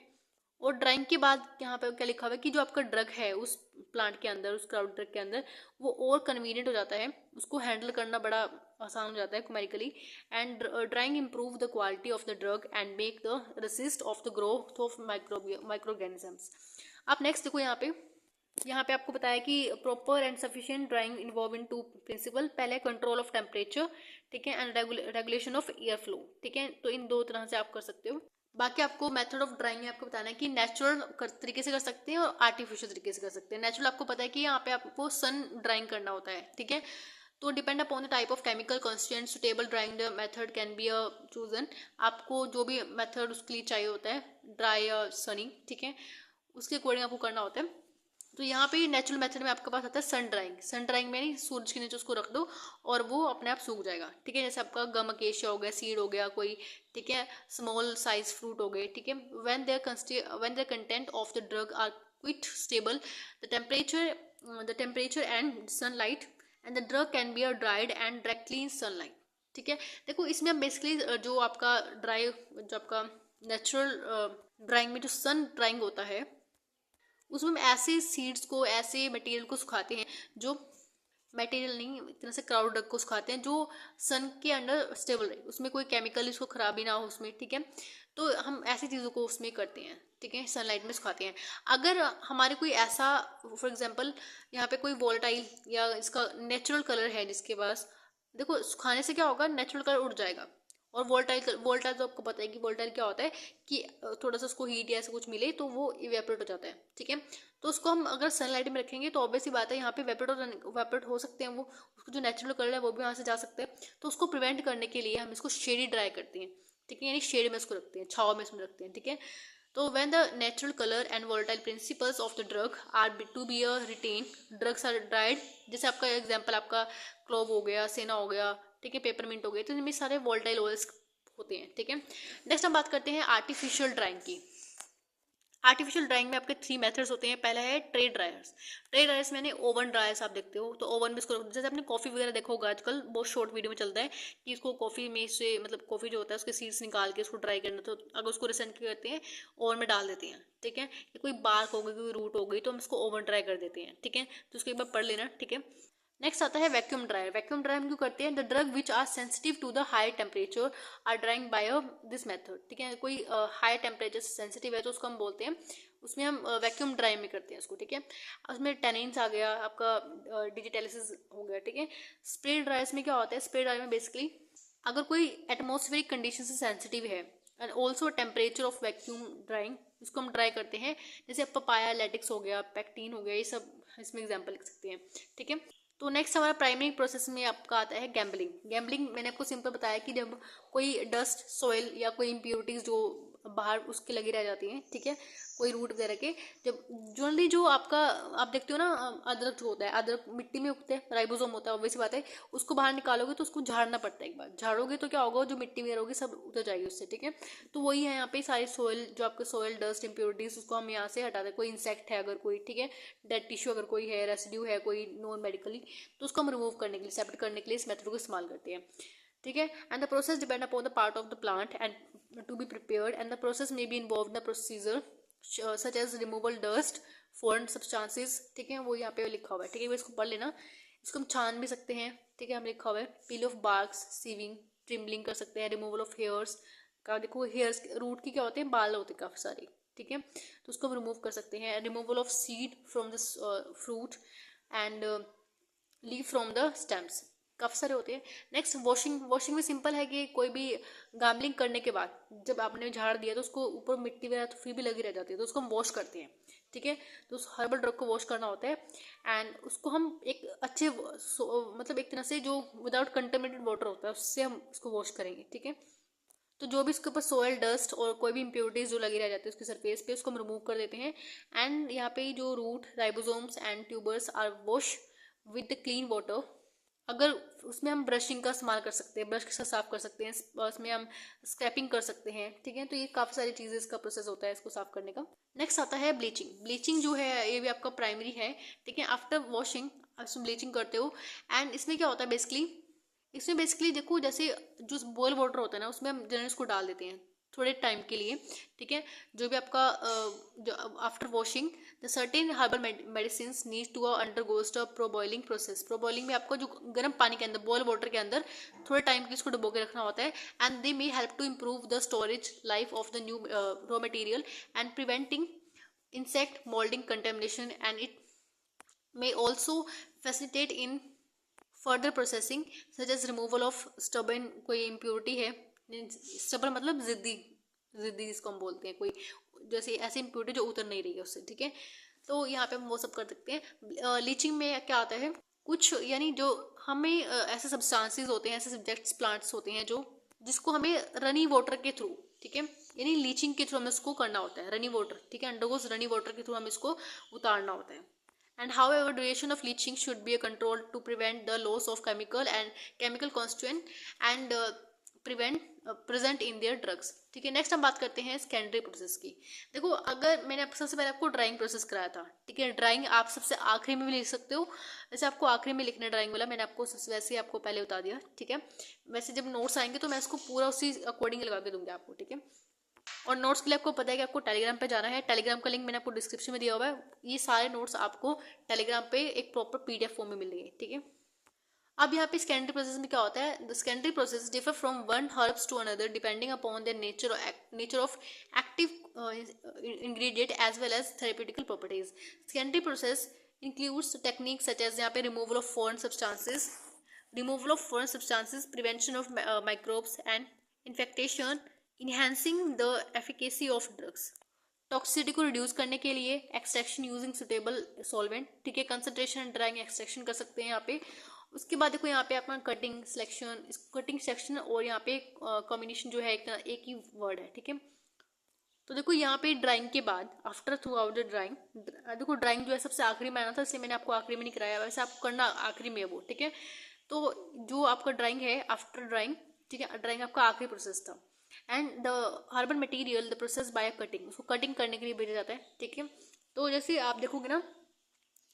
Speaker 1: और ड्राइंग के बाद यहाँ पे क्या लिखा हुआ है कि जो आपका ड्रग है उस प्लांट के अंदर, उस क्राउड ड्रग के अंदर, वो और कन्वीनियंट हो जाता है. उसको हैंडल करना बड़ा आसान हो जाता है numerically. And drying improve the quality of the drug and make the resist of the growth of microorganisms. आप नेक्स्ट देखो यहाँ पे आपको बताया कि proper and sufficient drying involve in two principle. पहले कंट्रोल ऑफ टेम्परेचर, ठीक है, and regulation of air flow, ठीक है। तो इन दो तरह से आप कर सकते हो। बाकी आपको मेथड ऑफ ड्राइंग में आपको बताना है कि नेचुरल तरीके से कर सकते हैं और आर्टिफिशियल तरीके से कर सकते हैं। नेचुरल आपको पता है कि यहाँ पे आपको सन ड्राइंग करना होता है, ठीक है। तो depend upon the type of chemical constituent suitable drawing the method can be a chosen. आपको जो भी मेथड उसके लिए चाहिए होता है, ड्राई या सनी, ठीक है, उसके अकॉर्डिंग आपको करना होता है। तो यहाँ पे नेचुरल मेथड में आपके पास आता है सन ड्राइंग। सन ड्राइंग में नहीं, सूरज के नीचे उसको रख दो और वो अपने आप सूख जाएगा, ठीक है। जैसे आपका गम अकेशिया हो गया, सीड हो गया कोई, ठीक है, स्मॉल साइज फ्रूट हो गए, ठीक है। When their content of the drug are quite stable the temperature and sunlight and the drug can be dried and directly in sunlight, ठीक है। देखो इसमें हम बेसिकली जो आपका जो आपका नेचुरल ड्राइंग में जो सन ड्राइंग होता है उसमें हम ऐसे सीड्स को, ऐसे मटेरियल को सुखाते हैं जो मटेरियल नहीं, एक तरह से क्राउड ड्रग को सुखाते हैं जो सन के अंडर स्टेबल रहे, उसमें कोई केमिकल इसको खराबी ना हो उसमें, ठीक है। तो हम ऐसी चीज़ों को उसमें करते हैं, ठीक है, सनलाइट में सुखाते हैं। अगर हमारे कोई ऐसा, फॉर एग्जांपल यहाँ पे कोई वोलेटाइल या इसका नेचुरल कलर है जिसके पास, देखो सुखाने से क्या होगा, नेचुरल कलर उड़ जाएगा। और वोल्टाइल तो आपको पता है कि वोल्टाइल क्या होता है कि थोड़ा सा उसको हीट या ऐसा कुछ मिले तो वो इवेपोरेट हो जाता है, ठीक है। तो उसको हम अगर सनलाइट में रखेंगे तो ऑब्वियस ही बात है यहाँ पे वेपोरेट हो सकते हैं, वो उसको जो नेचुरल कलर है वो भी यहाँ से जा सकते हैं। तो उसको प्रिवेंट करने के लिए हम इसको शेडी ड्राई करते हैं, ठीक है, यानी शेड में इसको रखते हैं, छाव में इसमें रखते हैं, ठीक है। तो when the natural colour and volatile principles of the drug are to be retain, drugs are dried. जैसे आपका एग्जांपल आपका क्लोव हो गया, सेना हो गया, ठीक है, पेपरमिंट हो गया, तो इनमें सारे वोलेटाइल ऑयल्स होते हैं, ठीक है। नेक्स्ट हम बात करते हैं आर्टिफिशियल ड्राइंग की। आर्टिफिशियल ड्राइंग में आपके 3 मेथड्स होते हैं। पहला है ट्रे ड्रायर्स। ट्रे ड्रायर्स मैंने ओवन ड्रायर्स आप देखते हो, तो ओवन में इसको, जैसे आपने कॉफ़ी वगैरह देखा होगा आजकल बहुत शॉर्ट वीडियो में चलता है कि इसको कॉफ़ी में से, मतलब कॉफ़ी जो होता है उसके सीड्स निकाल के उसको ड्राई करना, तो अगर उसको रिसेंट करते हैं ओवन में डाल देते हैं, ठीक है। कोई बार्क हो गई, कोई रूट हो गई, तो हम इसको ओवन ड्राई कर देते हैं, ठीक है। तो उसको एक बार पढ़ लेना, ठीक है। नेक्स्ट आता है वैक्यूम ड्रायर। वैक्यूम ड्रायर हम क्यों करते हैं, the drug which are sensitive to the high temperature are drying by this method, ठीक है। कोई हाई टेम्परेचर से सेंसिटिव है तो उसको हम बोलते हैं, उसमें हम वैक्यूम ड्राई में करते हैं उसको, ठीक है। उसमें टेनिन्स आ गया, आपका डिजिटेलिसिस हो गया, ठीक है। स्प्रे ड्रायर्स में क्या होता है, स्प्रे ड्रायर में बेसिकली अगर कोई एटमॉस्फेरिक कंडीशन से सेंसिटिव है and also temperature of vacuum drawing, इसको हम ड्राई करते हैं। जैसे पपाया लेटिक्स हो गया, पैक्टीन हो गया, ये सब इसमें एग्जाम्पल लिख सकते हैं, ठीक है। तो नेक्स्ट हमारा प्राइमरी प्रोसेस में आपका आता है गैम्बलिंग। गैम्बलिंग मैंने आपको सिंपल बताया कि जब कोई डस्ट, सॉइल या कोई इम्प्योरिटीज जो बाहर उसके लगी रह जाती हैं, ठीक है, कोई रूट वगैरह के, जब जनरली जो आपका आप देखते हो ना, अदरक जो होता है, अदरक मिट्टी में उगता है, राइबोसोम होता है, वैसी बात है, उसको बाहर निकालोगे तो उसको झाड़ना पड़ता है। एक बार झाड़ोगे तो क्या होगा, जो मिट्टी वगैरह होगी सब उतर जाएगी उससे, ठीक है। तो वही है यहाँ पे सारी सॉइल, जो आपके सॉइल डस्ट इम्प्योरिटीज, उसको हम यहाँ से हटा दें। कोई इंसेक्ट है अगर कोई, ठीक है, डेड टिश्यू अगर कोई है, रेसिड्यू है कोई नॉन मेडिकली, तो उसको हम रिमूव करने के लिए, सेपरेट करने के लिए इस मेथड को इस्तेमाल करते हैं, ठीक है। And the process depend upon the part of the plant and to be prepared and the process may be involve the procedure such as removal dust foreign substances, ठीक है, वो यहाँ पे लिखा हुआ है, ठीक है। इसको पढ़ लेना। इसको हम छान भी सकते हैं, ठीक है, हम लिखा हुआ है। Peel off barks, sieving, trimming कर सकते हैं, रिमूवल ऑफ हेयर्स का, देखो हेयर्स रूट की क्या होते हैं, बाल होते हैं काफ़ी सारे, ठीक है, तो उसको हम रिमूव कर सकते हैं। Removal of seed from the fruit and leave from the stems, काफ़ी सारे होते हैं। Next washing. वॉशिंग में सिंपल है कि कोई भी गार्मलिंग करने के बाद जब आपने झाड़ दिया तो उसको ऊपर मिट्टी वगैरह तो फिर भी लगी रह जाती है, तो उसको हम वॉश करते हैं, ठीक है। तो उस हर्बल ड्रग को वॉश करना होता है एंड उसको हम एक अच्छे मतलब एक तरह से जो विदाउट कंटेमिनेटेड वाटर होता है उससे हम उसको वॉश करेंगे, ठीक है। तो जो भी उसके ऊपर सॉयल डस्ट और कोई भी इम्प्योरिटीज जो लगी रह जाती है उसके सरफेस पे, उसको हम रिमूव कर देते हैं। एंड यहाँ पे जो root, ribosomes and tubers are wash with the clean water. अगर उसमें हम ब्रशिंग का इस्तेमाल कर सकते हैं, ब्रश के साथ साफ कर सकते हैं, उसमें हम स्क्रैपिंग कर सकते हैं, ठीक है। तो ये काफ़ी सारी चीज़ें इसका प्रोसेस होता है इसको साफ करने का। नेक्स्ट आता है ब्लीचिंग। ब्लीचिंग जो है ये भी आपका प्राइमरी है, ठीक है। आफ्टर वॉशिंग आप इसमें ब्लीचिंग करते हो एंड इसमें क्या होता है बेसिकली, इसमें बेसिकली देखो जैसे जो बॉयल वाटर होता है ना उसमें हम जनरल इसको डाल देते हैं, थोड़े टाइम के लिए, ठीक है। जो भी आपका जो after washing the certain herbal medicine need to undergoes the parboiling process. Parboiling में आपको जो गर्म पानी के अंदर, बॉयल वाटर के अंदर थोड़े टाइम के लिए इसको डुबो के रखना होता है। And they may help to improve the storage life of the new raw material and preventing insect molding contamination, and it may also facilitate in further processing such as removal of stubborn, कोई impurity है, stubborn मतलब जिद्दी, जिद्दी जिसको हम बोलते हैं, कोई जैसे ऐसी impurity जो उतर नहीं रही है उससे, ठीक है। तो यहाँ पे हम वो सब कर सकते हैं। लीचिंग में क्या आता है, कुछ यानी जो हमें ऐसे सब्सटेंसेस होते हैं, ऐसे सब्जेक्ट्स प्लांट्स होते हैं जो जिसको हमें रनी वाटर के थ्रू, ठीक है, यानी लीचिंग के थ्रू हमें इसको करना होता है, रनी वाटर, ठीक है, अंडरगोज रनी वाटर के थ्रू हमें इसको उतारना होता है। And however, duration of leaching should be controlled to prevent the loss of chemical constituent and present in their drugs, ठीक है। नेक्स्ट हम बात करते हैं सेकेंडरी प्रोसेस की। देखो, अगर मैंने सबसे पहले आपको ड्राइंग प्रोसेस कराया था, ठीक है, ड्राइंग आप सबसे आखिरी में भी लिख सकते हो, जैसे आपको आखिरी में लिखना ड्राइंग वाला, मैंने आपको वैसे ही आपको पहले बता दिया, ठीक है। वैसे जब नोट्स आएंगे तो मैं इसको पूरा उसी अकॉर्डिंग लगा के दूंगी आपको, ठीक है। और नोट्स के लिए आपको पता है कि आपको टेलीग्राम पे जाना है, टेलीग्राम का लिंक मैंने आपको डिस्क्रिप्शन में दिया हुआ है। ये सारे नोट्स आपको टेलीग्राम पे एक प्रॉपर पीडीएफ फॉर्म में मिलेंगे, ठीक है। अब यहाँ पे सेकेंडरी प्रोसेस में क्या होता है, the secondary process differ from one herbs to another depending upon the nature of active ingredient as well as therapeutical properties. Secondary process includes technique such as यहाँ पे removal of foreign substances, prevention of microbes and infestation, enhancing the efficacy of drugs, toxicity को reduce करने के लिए extraction using suitable solvent, ठीक है, concentration, drawing, extraction कर सकते हैं यहाँ पे। उसके बाद देखो यहाँ पे अपना कटिंग सेक्शन और यहाँ पे कॉम्बिनेशन जो है एक ही वर्ड है, ठीक है। तो देखो यहाँ पे ड्राइंग के बाद after through out the drawing, देखो ड्राइंग जो है सबसे आखिरी में आना था, इसलिए मैंने आपको आखिरी में नहीं कराया, वैसे आपको करना आखिरी में है वो, ठीक है। तो जो आपका ड्राइंग है आफ्टर ड्राइंग, ठीक है, ड्राइंग आपका आखिरी प्रोसेस था। And the herbal material the process by cutting, उसको कटिंग करने के लिए भेजा जाता है, ठीक है। तो जैसे आप देखोगे ना,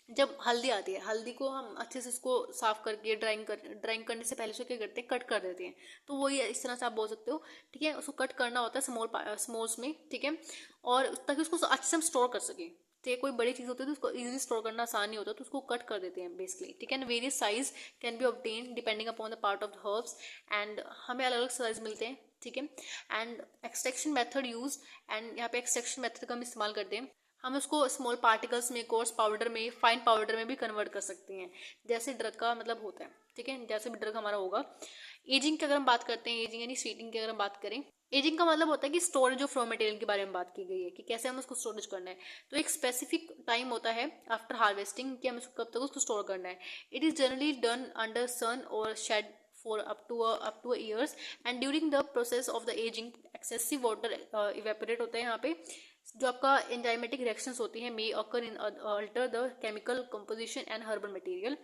Speaker 1: जब हल्दी आती है, हल्दी को हम अच्छे से उसको साफ करके ड्राइंग करने से पहले उसको क्या करते हैं, कट कर देते हैं। तो वही इस तरह से आप बोल सकते हो, ठीक है। उसको कट करना होता है स्मॉल्स में, ठीक है, और ताकि उसको अच्छे से हम स्टोर कर सकें, ठीक है। कोई बड़ी चीज़ होती है तो उसको इजीली स्टोर करना आसान नहीं होता, तो उसको कट कर देते हैं बेसिकली, ठीक है। Various size can be obtain depending upon the part of the herbs, and हमें अलग अलग साइज मिलते हैं, ठीक है। And extraction method use, and यहाँ पे एक्सट्रैक्शन मेथड का हम इस्तेमाल करते हैं, हम उसको स्मॉल पार्टिकल्स में, कोर्स पाउडर में, फाइन पाउडर में भी कन्वर्ट कर सकते हैं, जैसे ड्रग का मतलब होता है, ठीक है, जैसे भी ड्रग हमारा होगा। एजिंग की अगर हम बात करते हैं, एजिंग यानी स्वीटिंग की अगर हम बात करें, एजिंग का मतलब होता है कि स्टोरेज ऑफ रॉ मटेरियल के बारे में बात की गई है कि कैसे हम उसको स्टोरेज करना है। तो एक स्पेसिफिक टाइम होता है आफ्टर हार्वेस्टिंग कि हमें कब तक उसको स्टोर करना है। It is generally done under sun और shade for up to a years, and during the process of the aging excessive water evaporate होता है। यहाँ पे जो आपका एंजाइमेटिक रिएक्शंस होती हैं may occur in alter the chemical composition and herbal material।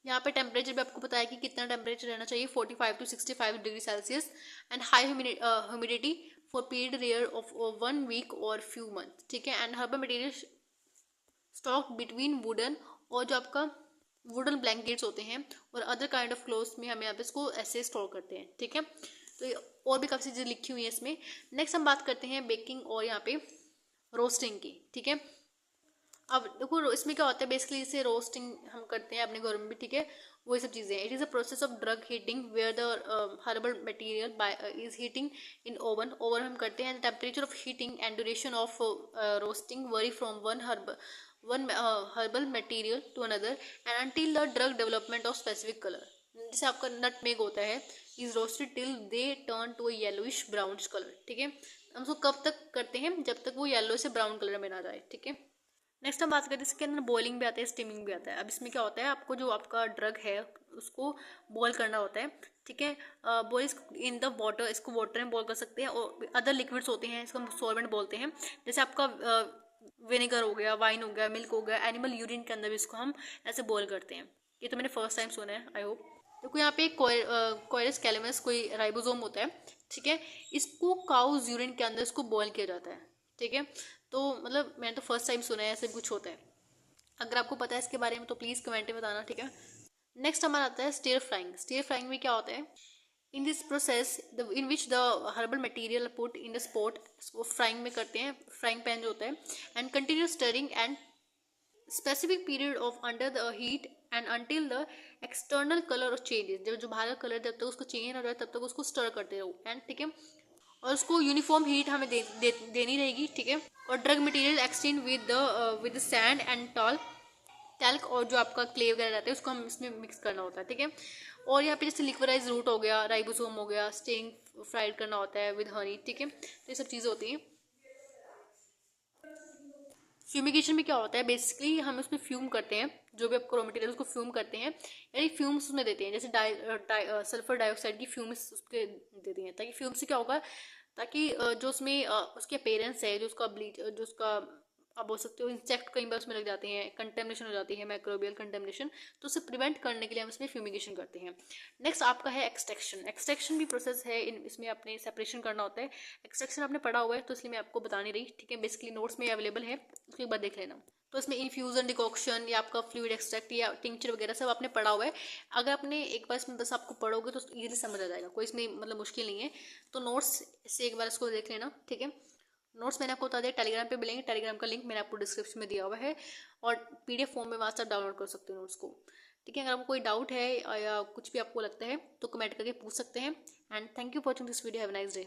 Speaker 1: यहाँ पे टेम्परेचर भी आपको पता है कि कितना टेम्परेचर रहना चाहिए, 45 to 65 degree Celsius, and high humidity for period rare of 1 week और फ्यू मंथ, ठीक है। And herbal material stock between wooden, और जो आपका वुडन ब्लैंकेट्स होते हैं और अदर काइंड ऑफ क्लोथ्स में हम यहाँ पे इसको ऐसे स्टोर करते हैं, ठीक है। तो और भी काफ़ी चीज़ें लिखी हुई हैं इसमें। नेक्स्ट हम बात करते हैं बेकिंग और यहाँ पे रोस्टिंग की, ठीक है। अब देखो इसमें क्या होता है, बेसिकली इसे रोस्टिंग हम करते हैं अपने घर में भी, ठीक है, वही सब चीज़ें। It is a process of drug heating where the herbal material is heating in oven हम करते हैं। Temperature of heating and duration of roasting vary from one herbal material to another and until the drug development of specific colour. जैसे आपका nutmeg होता है, is roasted till they turn to a yellowish brownish colour, ठीक है। हम उसको कब तक करते हैं, जब तक वो येलो से ब्राउन कलर में ना जाए, ठीक है। नेक्स्ट हम बात करते हैं, इसके अंदर बॉइलिंग भी आता है, स्टीमिंग भी आता है। अब इसमें क्या होता है, आपको जो आपका ड्रग है उसको बॉईल करना होता है, ठीक है। बॉइल इन द वाटर, इसको वाटर में बॉईल कर सकते हैं, और अदर लिक्विड्स होते हैं, इसको हम सॉल्वेंट बोलते हैं, जैसे आपका विनेगर हो गया, वाइन हो गया, मिल्क हो गया, एनिमल यूरिन के अंदर भी इसको हम ऐसे बॉईल करते हैं। ये तो मैंने फर्स्ट टाइम सुना है, आई होप। देखो यहाँ पे कोयरस कैलेमस कोई राइबोसोम होता है, ठीक है, इसको काउज यूरिन के अंदर इसको बॉईल किया जाता है, ठीक है। तो मतलब मैंने तो फर्स्ट टाइम सुना है ऐसे कुछ होता है। अगर आपको पता है इसके बारे में तो प्लीज़ कमेंट में बताना, ठीक है। नेक्स्ट हमारा आता है स्टीयर फ्राइंग। स्टीयर फ्राइंग में क्या होता है, in this process in which the herbal material put in the spot, वो फ्राइंग में करते हैं, फ्राइंग पैन जो होता है, and continue stirring and specific period of under the heat and until the external color changes, जब जो बाहर का कलर जब तक उसको चेंज हो रहा है तब तक उसको स्टर करते रहो एंड ठीक है, और उसको यूनिफॉर्म हीट हमें देनी रहेगी, ठीक है। और drug material exchange with sand and talc, और जो आपका क्ले वगैरह रहता है उसको हम इसमें मिक्स करना होता है, ठीक है। और यहाँ पे जैसे लिक्विडाइज रूट हो गया, राइबोसोम हो गया, स्टेइंग फ्राइड करना होता है विद हनी, ठीक है। तो ये सब चीज़ें होती हैं। फ्यूमिगेशन में क्या होता है, बेसिकली हम उसमें फ्यूम करते हैं, जो भी आपको रॉ मटेरियल उसको फ्यूम करते हैं, यानी फ्यूम्स उसमें देते हैं, जैसे सल्फर डाइऑक्साइड की फ्यूम्स उसके देते हैं, ताकि फ्यूम से क्या होगा, ताकि जो उसमें उसके अपेयरेंस है, जो उसका ब्लीच, जो उसका आप बोल सकते हो इंसेक्ट कई बार उसमें लग जाते हैं, कंटेमिनेशन हो जाती है, माइक्रोबियल कंटेमिनेशन, तो उसे प्रिवेंट करने के लिए हम इसमें फ्यूमिगेशन करते हैं। नेक्स्ट आपका है एक्सट्रैक्शन। एक्सट्रैक्शन भी प्रोसेस है, इसमें अपने सेपरेशन करना होता है। एक्सट्रैक्शन आपने पढ़ा हुआ है तो इसलिए मैं आपको बता नहीं रही, ठीक है, बेसिकली नोट्स में अवेलेबल है, उसको एक बार देख लेना। तो इसमें इन्फ्यूजन, डिकॉक्शन या आपका फ्लूइड एक्सट्रैक्ट या टिंचर वगैरह सब आपने पढ़ा हुआ है। अगर आपने एक बार इसमें बस आपको पढ़ोगे तो ईजिली समझ आ जाएगा, कोई इसमें मतलब मुश्किल नहीं है। तो नोट्स से एक बार इसको देख लेना, ठीक है। नोट्स मैंने आपको बता दिया, टेलीग्राम पे मिलेंगे, टेलीग्राम का लिंक मैंने आपको डिस्क्रिप्शन में दिया हुआ है, और पीडीएफ फॉर्म में वहाँ से आप डाउनलोड कर सकते हो नोट्स को, ठीक है। अगर आपको कोई डाउट है या कुछ भी आपको लगता है तो कमेंट करके पूछ सकते हैं। And thank you for watching this video, have a nice day.